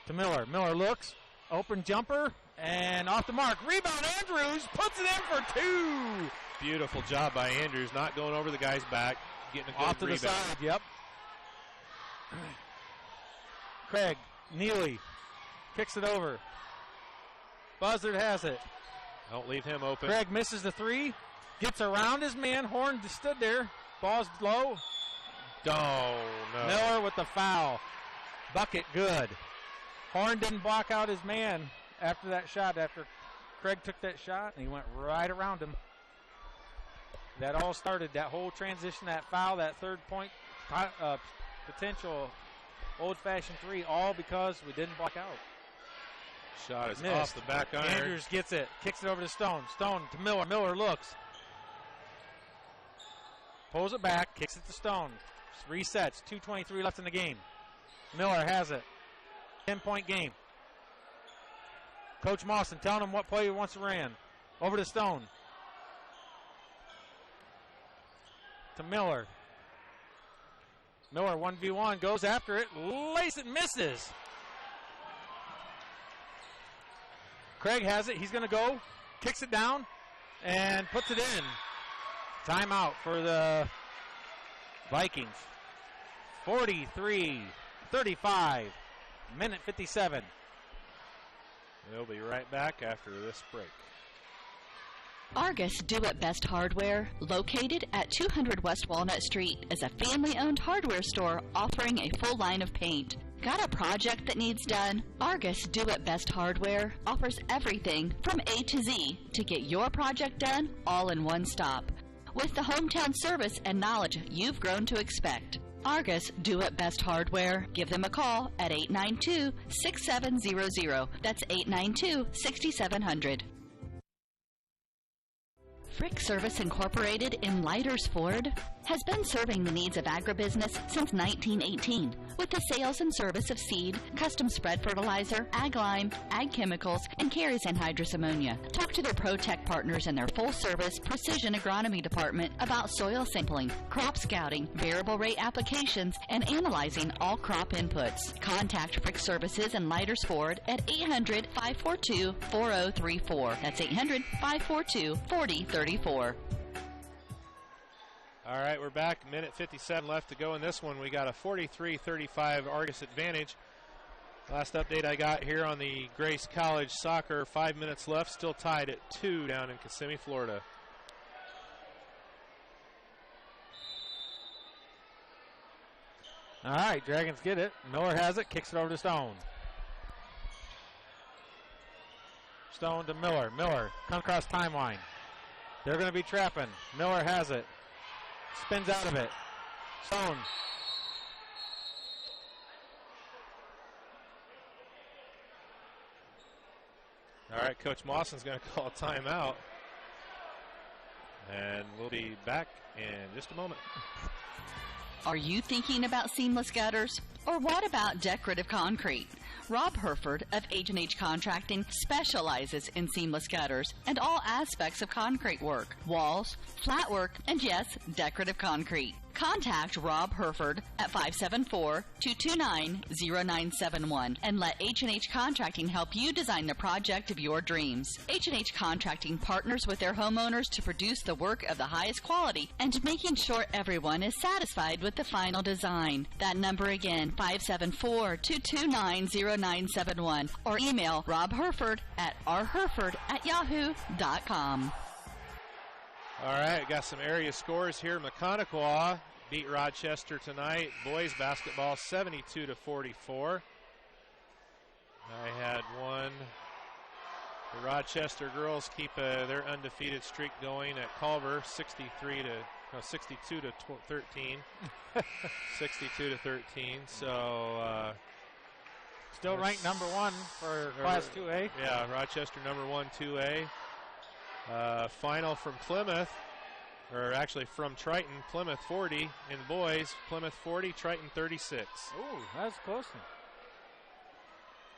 to Miller. Miller looks, open jumper, and off the mark. Rebound, Andrews puts it in for 2. Beautiful job by Andrews, not going over the guy's back, getting a good Off to rebound. the side, yep. Craig Neely kicks it over. Buzzard has it. Don't leave him open. Craig misses the 3, gets around his man. Horn stood there. Ball's low. Oh, no. Miller with the foul. Bucket good. Horn didn't block out his man after that shot. After Craig took that shot, and he went right around him. That all started, that whole transition, that foul, that third point potential old-fashioned 3, all because we didn't block out. Shot is Missed. off the back iron. Andrews gets it, kicks it over to Stone. Stone to Miller. Miller looks. Pulls it back, kicks it to Stone. Resets, 2:23 left in the game. Miller has it. 10-point game. Coach Mawson telling him what play he wants to run. Over to Stone. To Miller. Miller 1v1, goes after it, lays it, misses. Craig has it, he's going to go, kicks it down, and puts it in. Timeout for the Vikings. 43-35, minute 57. We'll be right back after this break. Argos Do It Best Hardware, located at 200 West Walnut Street, is a family-owned hardware store offering a full line of paint. Got a project that needs done? Argos Do It Best Hardware offers everything from A to Z to get your project done all in one stop. With the hometown service and knowledge you've grown to expect. Argos Do It Best Hardware. Give them a call at 892-6700. That's 892-6700. Frick Service Incorporated in Lighters Ford has been serving the needs of agribusiness since 1918 with the sales and service of seed, custom spread fertilizer, ag lime, ag chemicals, and carries anhydrous ammonia. Talk to their ProTech partners in their full-service precision agronomy department about soil sampling, crop scouting, variable rate applications, and analyzing all crop inputs. Contact Frick Services in Lighters Ford at 800-542-4034. That's 800-542-4034. All right, we're back. Minute 57 left to go in this one. We got a 43-35 Argos advantage. Last update I got here on the Grace College soccer, 5 minutes left, still tied at 2 down in Kissimmee, Florida. All right, Dragons get it. Miller has it, kicks it over to Stone. Stone to Miller. Miller comes across timeline. They're going to be trapping. Miller has it. Spins out of it. Stone. All right, Coach Mawson's going to call a timeout. And we'll be back in just a moment. Are you thinking about seamless gutters? Or what about decorative concrete? Rob Herford of H&H Contracting specializes in seamless gutters and all aspects of concrete work, walls, flat work, and yes, decorative concrete. Contact Rob Herford at 574-229-0971 and let H&H Contracting help you design the project of your dreams. H&H Contracting partners with their homeowners to produce the work of the highest quality and making sure everyone is satisfied with the final design. That number again, 574-229-0971 or email Rob Herford at rherford@yahoo.com. All right, got some area scores here. Tippecanoe beat Rochester tonight. Boys basketball 72-44. I had one. The Rochester girls keep their undefeated streak going at Culver, 62-13. 62-13. So still ranked number 1 for Class 2A. Yeah, Rochester number 1, 2A. Final from Plymouth, or actually from Triton. Plymouth 40 in boys. Plymouth 40, Triton 36. Ooh, that's close.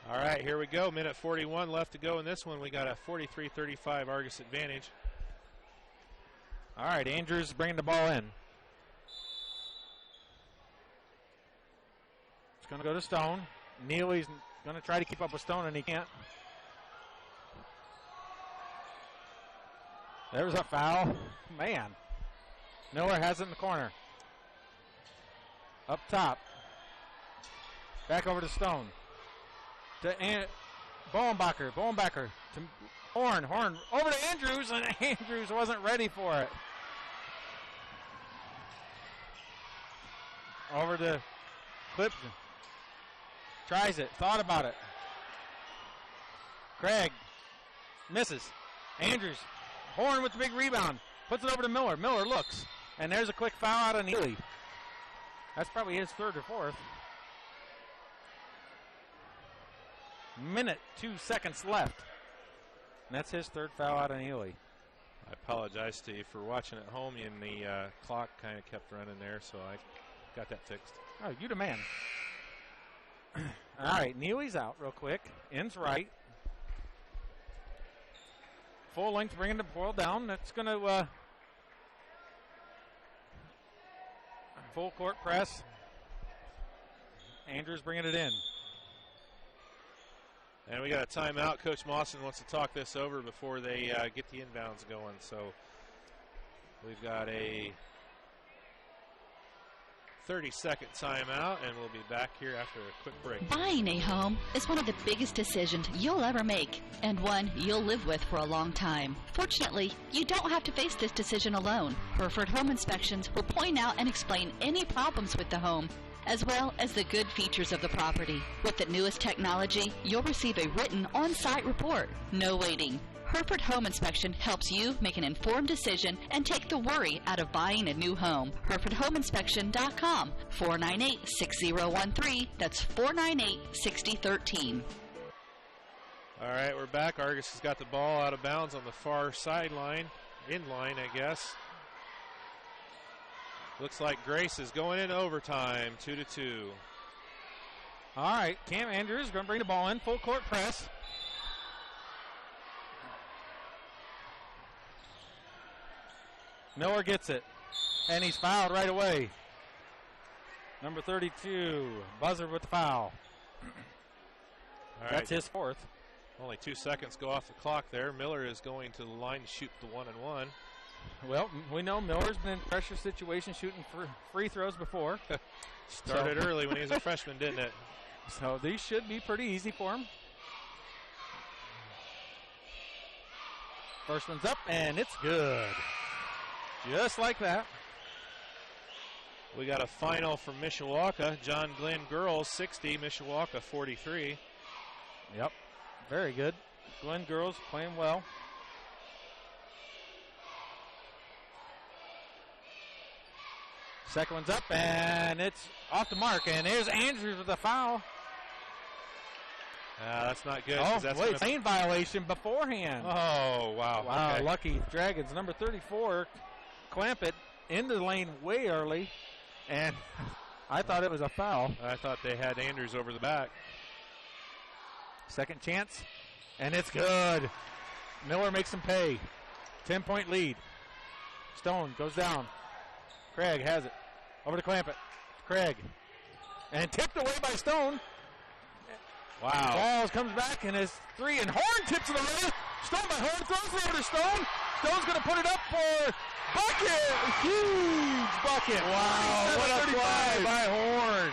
All right, here we go. Minute 41 left to go in this one. We got a 43-35 Argos advantage. All right, Andrews bringing the ball in. It's going to go to Stone. Neely's going to try to keep up with Stone, and he can't. There's a foul. Man. Miller has it in the corner. Up top. Back over to Stone. To Bowenbacher. Bowenbacher to Horn. Horn over to Andrews, and Andrews wasn't ready for it. Over to Clipton. Tries it. Thought about it. Craig. Misses. Andrews. Horn with the big rebound. Puts it over to Miller. Miller looks. And there's a quick foul out of Neely. That's probably his third or fourth. Minute, 2 seconds left. And that's his third foul out of Neely. I apologize, Steve, for watching at home, and the clock kind of kept running there, so I got that fixed. Oh, you the man. All right, Neely's out real quick. Ends right. Full length, bringing the ball down. That's going to full court press. Andrews bringing it in. And we got a timeout. Coach Mawson wants to talk this over before they get the inbounds going. So we've got a 30-second timeout, and we'll be back here after a quick break. Buying a home is one of the biggest decisions you'll ever make, and one you'll live with for a long time. Fortunately, you don't have to face this decision alone. Hereford Home Inspections will point out and explain any problems with the home, as well as the good features of the property. With the newest technology, you'll receive a written on-site report. No waiting. Hereford Home Inspection helps you make an informed decision and take the worry out of buying a new home. HerefordHomeInspection.com, 498-6013. That's 498-6013. All right, we're back. Argos has got the ball out of bounds on the far sideline, in line, I guess. Looks like Grace is going in overtime, 2-2. All right, Cam Andrews is going to bring the ball in, full court press. Miller gets it, and he's fouled right away. Number 32, buzzer with the foul. All That's his fourth. Only 2 seconds go off the clock there. Miller is going to the line to shoot the 1-and-1. Well, we know Miller's been in pressure situations shooting for free throws before. Started early when he was a freshman, didn't it? So these should be pretty easy for him. First one's up, and it's good. Just like that. We got a final from Mishawaka. John Glenn girls 60, Mishawaka 43. Yep, very good. Glenn girls playing well. Second one's up, and it's off the mark. And there's Andrews with a foul. That's not good. Oh, That's wait, lane violation beforehand. Oh, wow. Wow, okay. Lucky Dragons. Number 34, clamp it into the lane way early. And I thought it was a foul. I thought they had Andrews over the back. Second chance, and it's good. Miller makes him pay. 10-point lead. Stone goes down. Craig has it. Over to Clampett. Craig. And tipped away by Stone. Wow. Walls comes back and is three, and Horn tips it away. Stone by Horn throws it over to Stone. Stone's going to put it up for bucket. Huge bucket. Wow, what a play by Horn.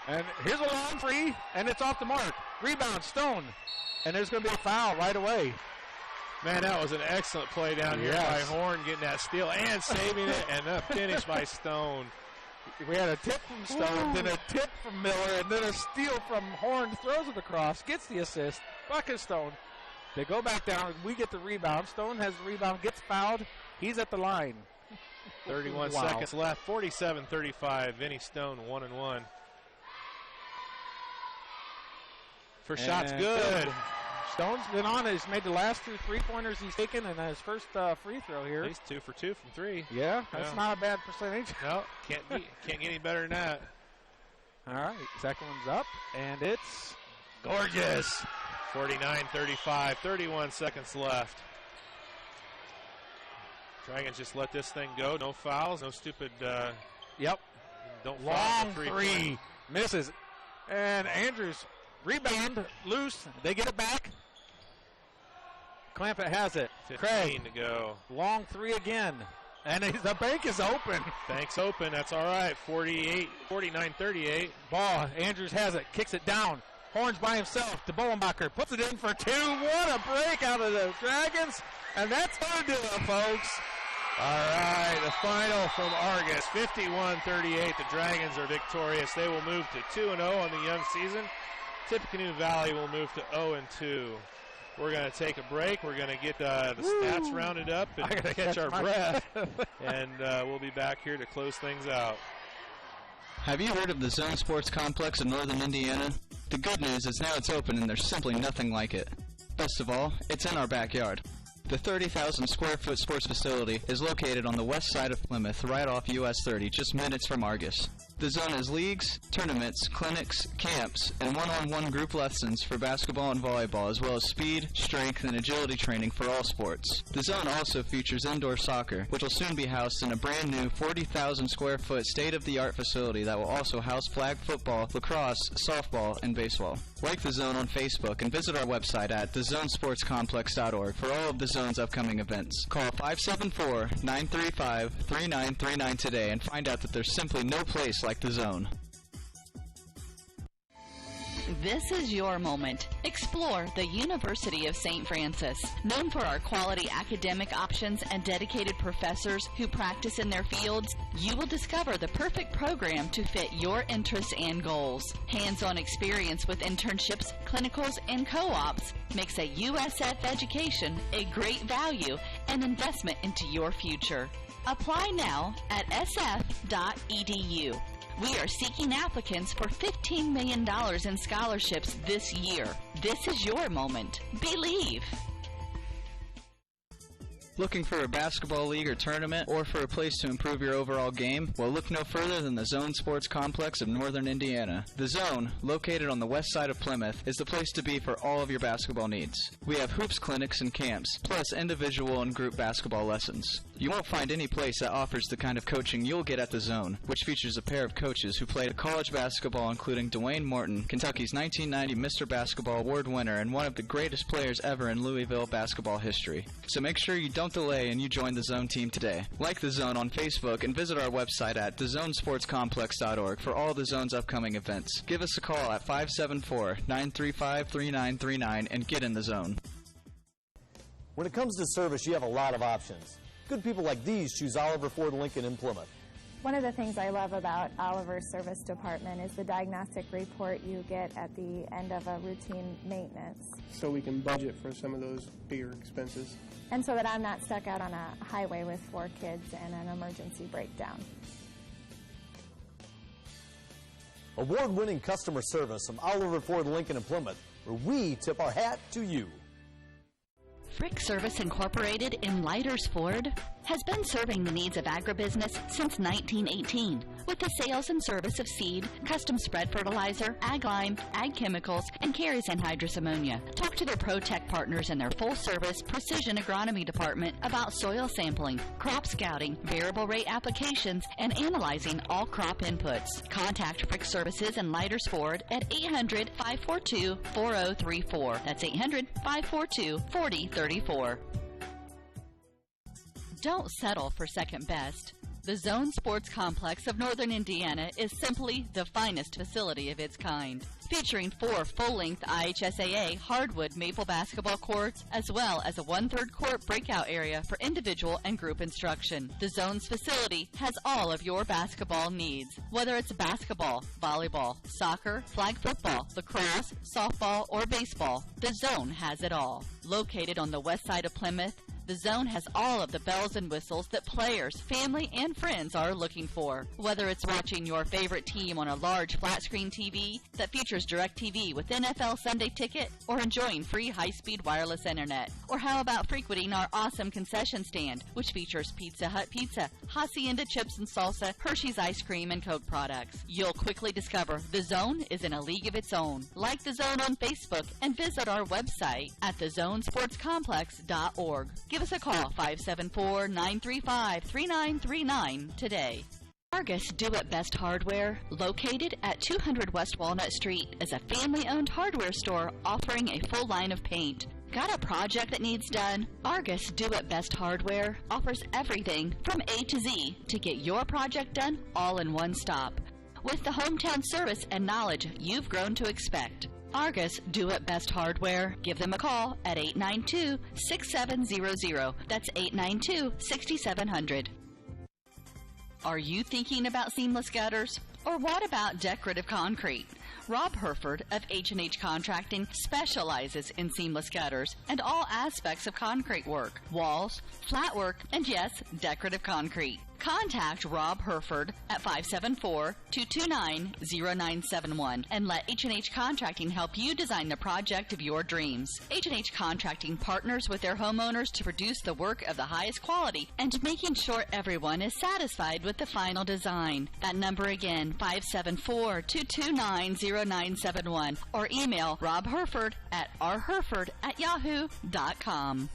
And here's a long three, and it's off the mark. Rebound, Stone. And there's going to be a foul right away. Man, that was an excellent play down here by Horn, getting that steal and saving it, and a finish by Stone. We had a tip from Stone, then a tip from Miller, and then a steal from Horn. Throws it across, gets the assist. Bucket Stone. They go back down. We get the rebound. Stone has the rebound, gets fouled. He's at the line. 31 seconds left. 47-35. Vinny Stone 1-and-1. First shot's good. Stone's been on it. He's made the last two three-pointers he's taken, and his first free throw here. He's 2 for 2 from 3. Yeah, that's not a bad percentage. No, can't get any better than that. All right, second one's up, and it's gorgeous. 49-35, 31 seconds left. Dragons just let this thing go. No fouls, no stupid don't Long fall for three. Misses. And Andrews rebound, loose. They get it back. Clampett has it. 15 to go. Long three again. And the bank is open. Bank's open. That's all right. 49-38. Ball. Andrews has it. Kicks it down. Horns by himself to Bolenbacher. Puts it in for two. What a break out of the Dragons. And that's how to do it, folks. All right, the final from Argos, 51-38. The Dragons are victorious. They will move to 2-0 on the young season. Tippecanoe Valley will move to 0-2. We're going to take a break. We're going to get the stats rounded up and catch our breath. And we'll be back here to close things out. Have you heard of the Zone Sports Complex in northern Indiana? The good news is now it's open and there's simply nothing like it. Best of all, it's in our backyard. The 30,000 square foot sports facility is located on the west side of Plymouth, right off US 30, just minutes from Argos. The zone has leagues, tournaments, clinics, camps, and one-on-one group lessons for basketball and volleyball, as well as speed, strength, and agility training for all sports. The zone also features indoor soccer, which will soon be housed in a brand new 40,000 square foot state-of-the-art facility that will also house flag football, lacrosse, softball, and baseball. Like the zone on Facebook and visit our website at thezonesportscomplex.org for all of the zone's upcoming events. Call 574-935-3939 today and find out that there's simply no place like the zone. This is your moment. Explore the University of St. Francis. Known for our quality academic options and dedicated professors who practice in their fields, you will discover the perfect program to fit your interests and goals. Hands-on experience with internships, clinicals, and co-ops makes a USF education a great value and investment into your future. Apply now at sf.edu. We are seeking applicants for $15 million in scholarships this year. This is your moment. Believe. Looking for a basketball league or tournament, or for a place to improve your overall game? Well, look no further than the Zone Sports Complex of Northern Indiana. The Zone, located on the west side of Plymouth, is the place to be for all of your basketball needs. We have hoops clinics and camps, plus individual and group basketball lessons. You won't find any place that offers the kind of coaching you'll get at the Zone, which features a pair of coaches who played college basketball, including Dwayne Morton, Kentucky's 1990 Mr. Basketball Award winner and one of the greatest players ever in Louisville basketball history. So make sure you don't delay and you join the Zone team today. Like the Zone on Facebook and visit our website at thezonesportscomplex.org for all the Zone's upcoming events. Give us a call at 574-935-3939 and get in the Zone. When it comes to service, you have a lot of options. Good people like these choose Oliver Ford Lincoln in Plymouth. One of the things I love about Oliver's service department is the diagnostic report you get at the end of a routine maintenance. So we can budget for some of those bigger expenses. And so that I'm not stuck out on a highway with 4 kids and an emergency breakdown. Award-winning customer service from Oliver Ford Lincoln in Plymouth, where we tip our hat to you. Frick Service Incorporated in Leitersford has been serving the needs of agribusiness since 1918 with the sales and service of seed, custom spread fertilizer, ag lime, ag chemicals, and carries anhydrous ammonia. Talk to their ProTech partners in their full-service precision agronomy department about soil sampling, crop scouting, variable rate applications, and analyzing all crop inputs. Contact Frick Services in Leitersford at 800-542-4034. That's 800-542-4034. Don't settle for second best. The Zone Sports Complex of Northern Indiana is simply the finest facility of its kind. Featuring 4 full-length IHSAA hardwood maple basketball courts, as well as a 1/3 court breakout area for individual and group instruction. The Zone's facility has all of your basketball needs. Whether it's basketball, volleyball, soccer, flag football, lacrosse, softball, or baseball, the Zone has it all. Located on the west side of Plymouth, the Zone has all of the bells and whistles that players, family, and friends are looking for. Whether it's watching your favorite team on a large flat-screen TV that features DirecTV with NFL Sunday Ticket, or enjoying free high-speed wireless internet. Or how about frequenting our awesome concession stand, which features Pizza Hut pizza, Hacienda chips and salsa, Hershey's ice cream, and Coke products. You'll quickly discover the Zone is in a league of its own. Like the Zone on Facebook and visit our website at thezonesportscomplex.org. Give us a call, 574-935-3939 today. Argos Do It Best Hardware, located at 200 West Walnut Street, is a family-owned hardware store offering a full line of paint. Got a project that needs done? Argos Do It Best Hardware offers everything from A to Z to get your project done all in one stop. With the hometown service and knowledge you've grown to expect. Argos Do It Best Hardware. Give them a call at 892-6700. That's 892-6700. Are you thinking about seamless gutters? Or what about decorative concrete? Rob Herford of H&H Contracting specializes in seamless gutters and all aspects of concrete work, walls, flat work, and yes, decorative concrete. Contact Rob Herford at 574-229-0971 and let H&H Contracting help you design the project of your dreams. H&H Contracting partners with their homeowners to produce the work of the highest quality and making sure everyone is satisfied with the final design. That number again, 574-229-0971 or email Rob Herford at rherford@yahoo.com.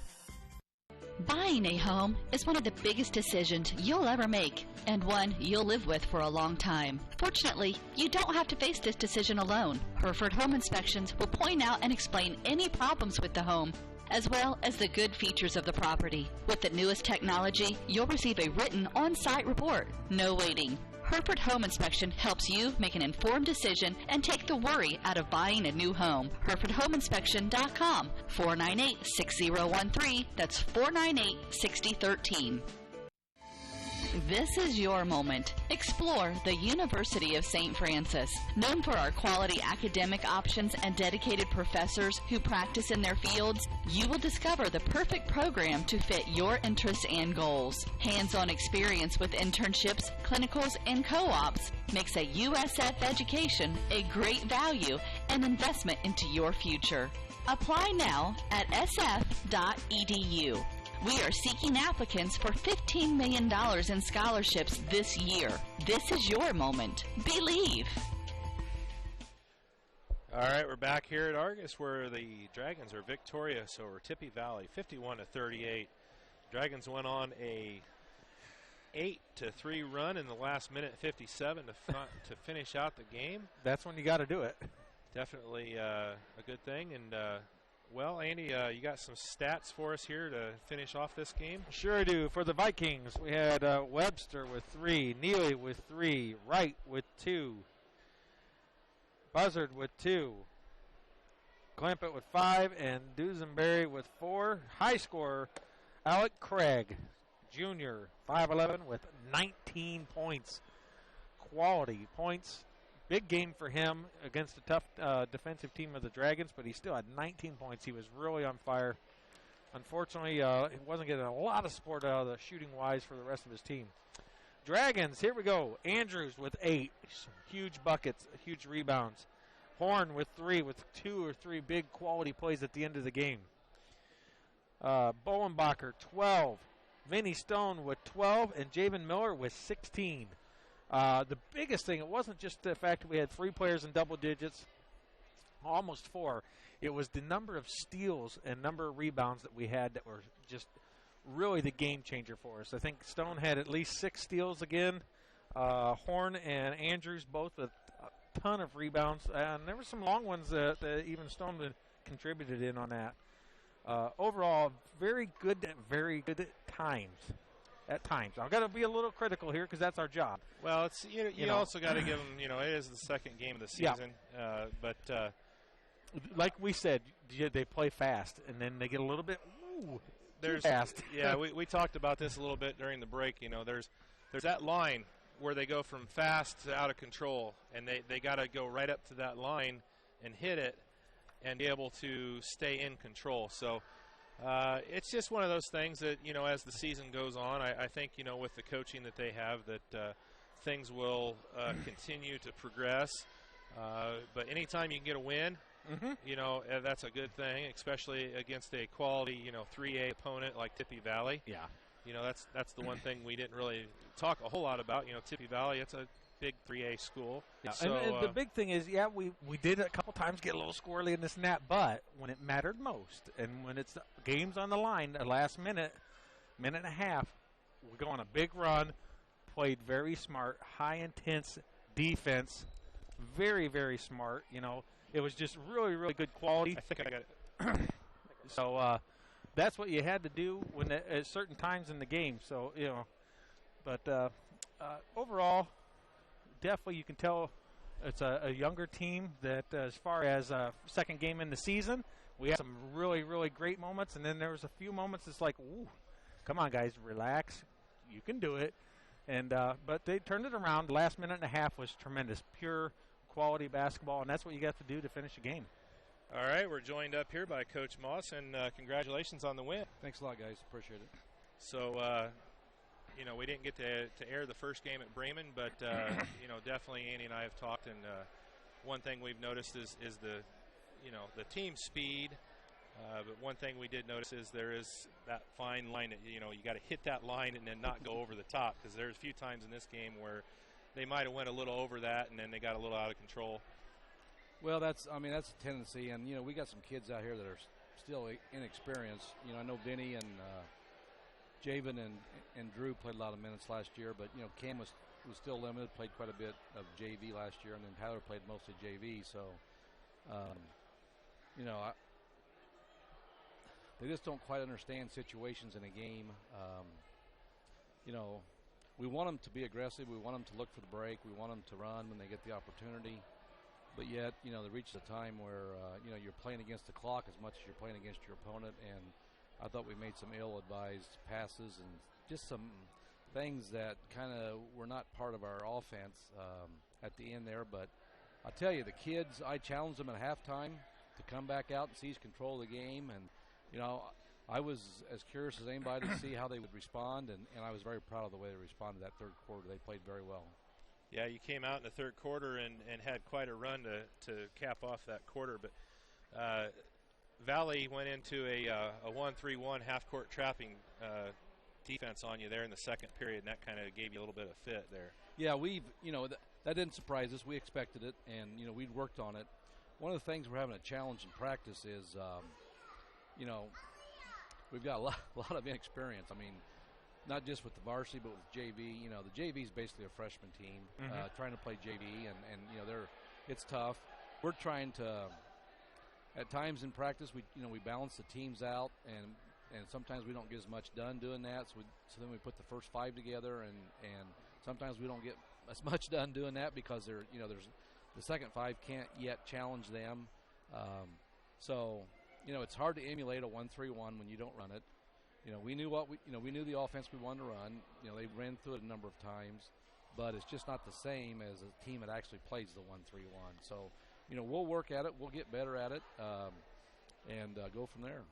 Buying a home is one of the biggest decisions you'll ever make, and one you'll live with for a long time. Fortunately, you don't have to face this decision alone. Herford Home Inspections will point out and explain any problems with the home, as well as the good features of the property. With the newest technology, you'll receive a written on-site report. No waiting. Herford Home Inspection helps you make an informed decision and take the worry out of buying a new home. HerfordHomeInspection.com, 498-6013. That's 498-6013. This is your moment. Explore the University of St. Francis. Known for our quality academic options and dedicated professors who practice in their fields, you will discover the perfect program to fit your interests and goals. Hands-on experience with internships, clinicals, and co-ops makes a USF education a great value and investment into your future. Apply now at sf.edu. We are seeking applicants for $15 million in scholarships this year. This is your moment. Believe. All right, we're back here at Argos where the Dragons are victorious over Tippy Valley, 51-38. Dragons went on a 8-3 run in the last minute 57 to finish out the game. That's when you got to do it. Definitely a good thing. And well, Andy, you got some stats for us here to finish off this game? Sure do. For the Vikings, we had Webster with 3, Neely with 3, Wright with 2, Buzzard with 2, Clampett with 5, and Dusenberry with 4. High scorer, Alec Craig, Jr., 5'11", with 19 points. Quality points. Big game for him against a tough defensive team of the Dragons, but he still had 19 points. He was really on fire. Unfortunately, he wasn't getting a lot of support out of the shooting-wise for the rest of his team. Dragons, here we go. Andrews with 8. Huge buckets, huge rebounds. Horn with 3, with 2 or 3 big quality plays at the end of the game. Bowenbacher, 12. Vinny Stone with 12, and Javen Miller with 16. The biggest thing, it wasn't just the fact that we had 3 players in double digits, almost 4. It was the number of steals and number of rebounds that we had that were just really the game changer for us. I think Stone had at least 6 steals again. Horn and Andrews both with a ton of rebounds. And there were some long ones that even Stone contributed in on that. Overall, very good at times. At times, I've got to be a little critical here because that's our job. Well, it's you also got to give them. It is the second game of the season, but like we said, they play fast, and then they get a little bit too fast. Yeah, we talked about this a little bit during the break. There's that line where they go from fast to out of control, and they got to go right up to that line and hit it, and be able to stay in control. So. It's just one of those things that, as the season goes on, I think, with the coaching that they have, that things will continue to progress. But anytime you can get a win, that's a good thing, especially against a quality, 3A opponent like Tippy Valley. Yeah. That's the one thing we didn't really talk a whole lot about. Tippy Valley, it's a big 3A school. Yeah. So, and the big thing is, we did a couple times get a little squirrely in this and that, but when it mattered most, and when it's games on the line, the last minute and a half, we go on a big run, played very smart, high intense defense, very, very smart. You know, it was just really, really good quality. I think I got it. So that's what you had to do when at certain times in the game. So, you know, but overall, definitely you can tell it's a younger team that as far as second game in the season, we had some really, really great moments. And then there was a few moments it's like, ooh, come on, guys, relax. You can do it. And but they turned it around. The last minute and a half was tremendous, pure quality basketball, and that's what you got to do to finish a game. All right, we're joined up here by Coach Moss, and congratulations on the win. Thanks a lot, guys. Appreciate it. So, you know, we didn't get to air the first game at Bremen, but, you know, definitely Andy and I have talked, and one thing we've noticed is the, you know, the team speed. But one thing we did notice is there is that fine line that, you know, you got to hit that line and then not go over the top, because there's a few times in this game where they might have went a little over that and then they got a little out of control. Well, that's a tendency, and, you know, we got some kids out here that are still inexperienced. You know, I know Vinny and Javen and Drew played a lot of minutes last year, but, you know, Cam was still limited, played quite a bit of JV last year, and then Tyler played mostly JV. So, you know, they just don't quite understand situations in a game. You know, we want them to be aggressive. We want them to look for the break. We want them to run when they get the opportunity. But yet, you know, there reaches a time where, you know, you're playing against the clock as much as you're playing against your opponent. And I thought we made some ill-advised passes and just some things that kind of were not part of our offense at the end there. But I'll tell you, the kids, I challenged them at halftime to come back out and seize control of the game. And, you know, I was as curious as anybody to see how they would respond, and I was very proud of the way they responded that third quarter. They played very well. Yeah, you came out in the third quarter and had quite a run to cap off that quarter. But Valley went into a 1-3-1 half-court trapping defense on you there in the second period, and that kind of gave you a little bit of fit there. Yeah, you know, that didn't surprise us. We expected it, and, you know, we'd worked on it. One of the things we're having a challenge in practice is, you know, we've got a lot of inexperience. I mean, not just with the varsity, but with JV. You know, the JV is basically a freshman team trying to play JV, and you know, it's tough. We're trying to, at times in practice, we balance the teams out, and sometimes we don't get as much done doing that. So then we put the first five together, and sometimes we don't get as much done doing that because there's the second five can't yet challenge them. So, you know, it's hard to emulate a 1-3-1 when you don't run it. You know, we knew the offense we wanted to run. You know, they ran through it a number of times, but it's just not the same as a team that actually plays the 1-3-1. So, you know, we'll work at it. We'll get better at it, and go from there.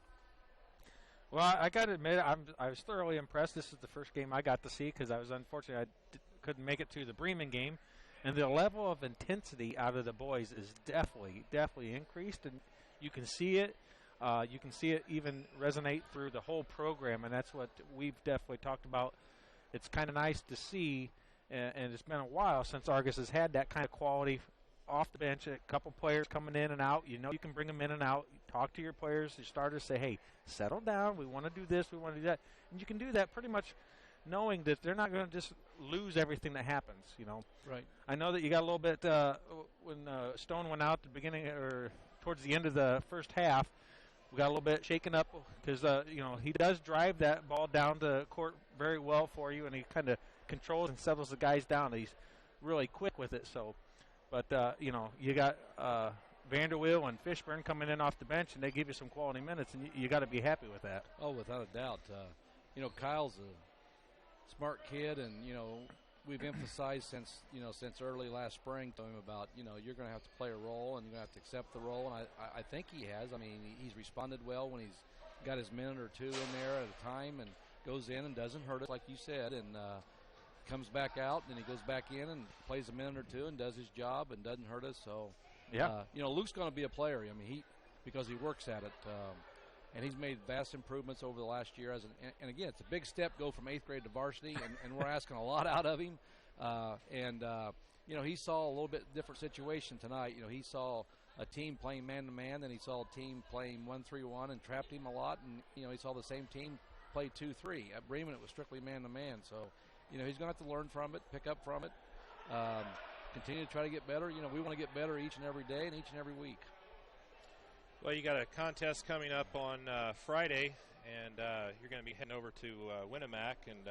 Well, I got to admit, I was thoroughly impressed. This is the first game I got to see because I was unfortunate couldn't make it to the Bremen game, and the level of intensity out of the boys is definitely increased, and you can see it. You can see it even resonate through the whole program, and that's what we've definitely talked about. It's kind of nice to see, and it's been a while since Argos has had that kind of quality off the bench. A couple players coming in and out. You know, you can bring them in and out. You talk to your players, your starters, say, hey, settle down. We want to do this. We want to do that. And you can do that pretty much knowing that they're not going to just lose everything that happens, you know. Right. I know that you got a little bit when Stone went out at the beginning or towards the end of the first half. We got a little bit shaken up because, you know, he does drive that ball down the court very well for you, and he kind of controls and settles the guys down. He's really quick with it. So, but, you know, you got Vanderweel and Fishburne coming in off the bench, and they give you some quality minutes, and you got to be happy with that. Oh, without a doubt. You know, Kyle's a smart kid, and, you know, we've emphasized since early last spring to him about, you know, you're going to have to play a role and you're going to have to accept the role, and I think he has. I mean, he's responded well when he's got his minute or two in there at a time and goes in and doesn't hurt it, like you said, and comes back out, and then he goes back in and plays a minute or two and does his job and doesn't hurt us. So, yeah, you know, Luke's going to be a player. I mean, because he works at it. And he's made vast improvements over the last year. And again, it's a big step, go from 8th grade to varsity, and we're asking a lot out of him. You know, he saw a little bit different situation tonight. You know, he saw a team playing man-to-man, then he saw a team playing 1-3-1 and trapped him a lot. And, you know, he saw the same team play 2-3. At Bremen, it was strictly man-to-man. So he's going to have to learn from it, pick up from it, continue to try to get better. We want to get better each and every day and each and every week. Well, you got a contest coming up on Friday, and you're going to be heading over to Winnemac, and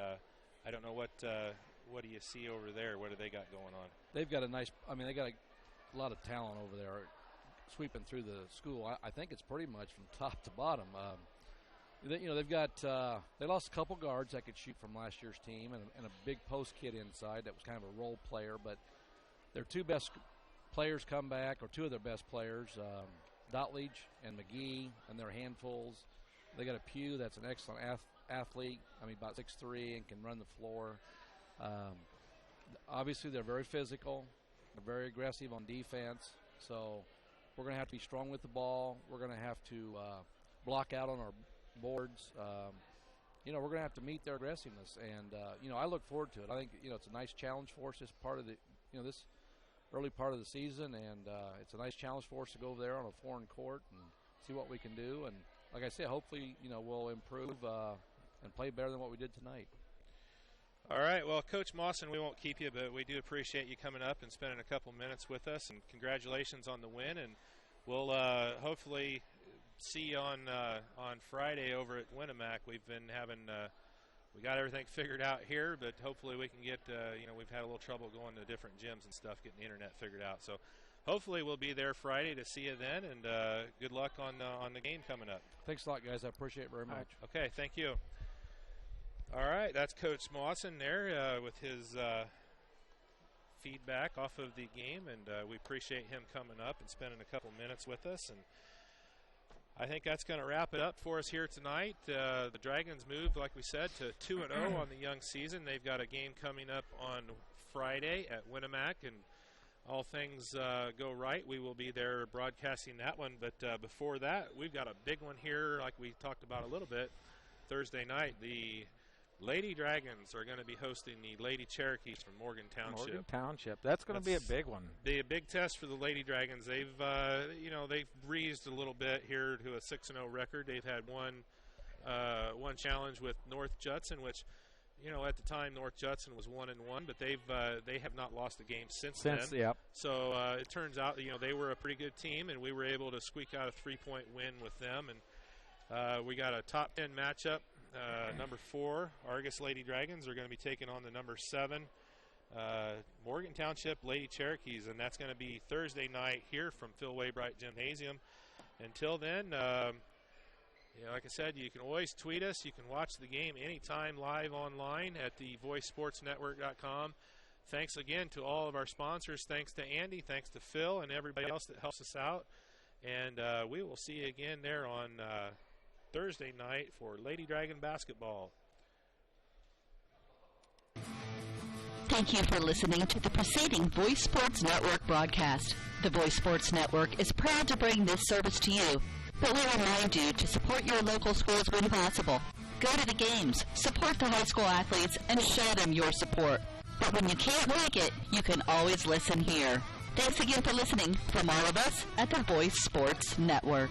I don't know what do you see over there? What do they got going on? They've got they got a lot of talent over there sweeping through the school. I think it's pretty much from top to bottom. They've got they lost a couple guards that could shoot from last year's team, and a big post kid inside that was kind of a role player. But their two best players come back, or two of their best players, Dotledge and McGee, and they're handfuls. They got a Pugh that's an excellent athlete. About 6'3" and can run the floor. Obviously, they're very physical. They're very aggressive on defense. So we're going to have to be strong with the ball. We're going to have to block out on our boards. We're going to have to meet their aggressiveness, and I look forward to it. I think it's a nice challenge for us. This part of the this early part of the season, and it's a nice challenge for us to go over there on a foreign court and see what we can do. And like I said, hopefully we'll improve and play better than what we did tonight. All right, well, Coach Mawson, we won't keep you, but we do appreciate you coming up and spending a couple minutes with us, and congratulations on the win, and we'll hopefully see you on Friday over at Winnemac. We've been having we got everything figured out here, but hopefully we can get we've had a little trouble going to different gyms and stuff, getting the internet figured out. So hopefully we'll be there Friday to see you then, and good luck on the game coming up. Thanks a lot, guys. I appreciate it very much. Okay, thank you. All right, that's Coach Mawson there with his feedback off of the game, and we appreciate him coming up and spending a couple minutes with us. And I think that's going to wrap it up for us here tonight. The Dragons moved, like we said, to 2-0 on the young season. They've got a game coming up on Friday at Winnemac, and all things go right, we will be there broadcasting that one. But before that, we've got a big one here, like we talked about a little bit, Thursday night. The Lady Dragons are going to be hosting the Lady Cherokees from Morgan Township. Morgan Township. That's going to be a big one. Be a big test for the Lady Dragons. They've, they've breezed a little bit here to a 6-0 record. They've had one challenge with North Judson, which, at the time North Judson was 1-1, but they have not lost a game since then. Yep. So it turns out, they were a pretty good team, and we were able to squeak out a 3-point win with them. And we got a top 10 matchup. Number 4, Argos Lady Dragons are going to be taking on the number 7, Morgan Township Lady Cherokees, and that's going to be Thursday night here from Phil Waybright Gymnasium. Until then, like I said, you can always tweet us. You can watch the game anytime live online at the voicesportsnetwork.com. Thanks again to all of our sponsors. Thanks to Andy. Thanks to Phil and everybody else that helps us out. And we will see you again there on Thursday night for Lady Dragon basketball. Thank you for listening to the preceding Voice Sports Network broadcast. The Voice Sports Network is proud to bring this service to you, but we remind you to support your local schools when possible. Go to the games, support the high school athletes, and show them your support. But when you can't make it, you can always listen here. Thanks again for listening from all of us at the Voice Sports Network.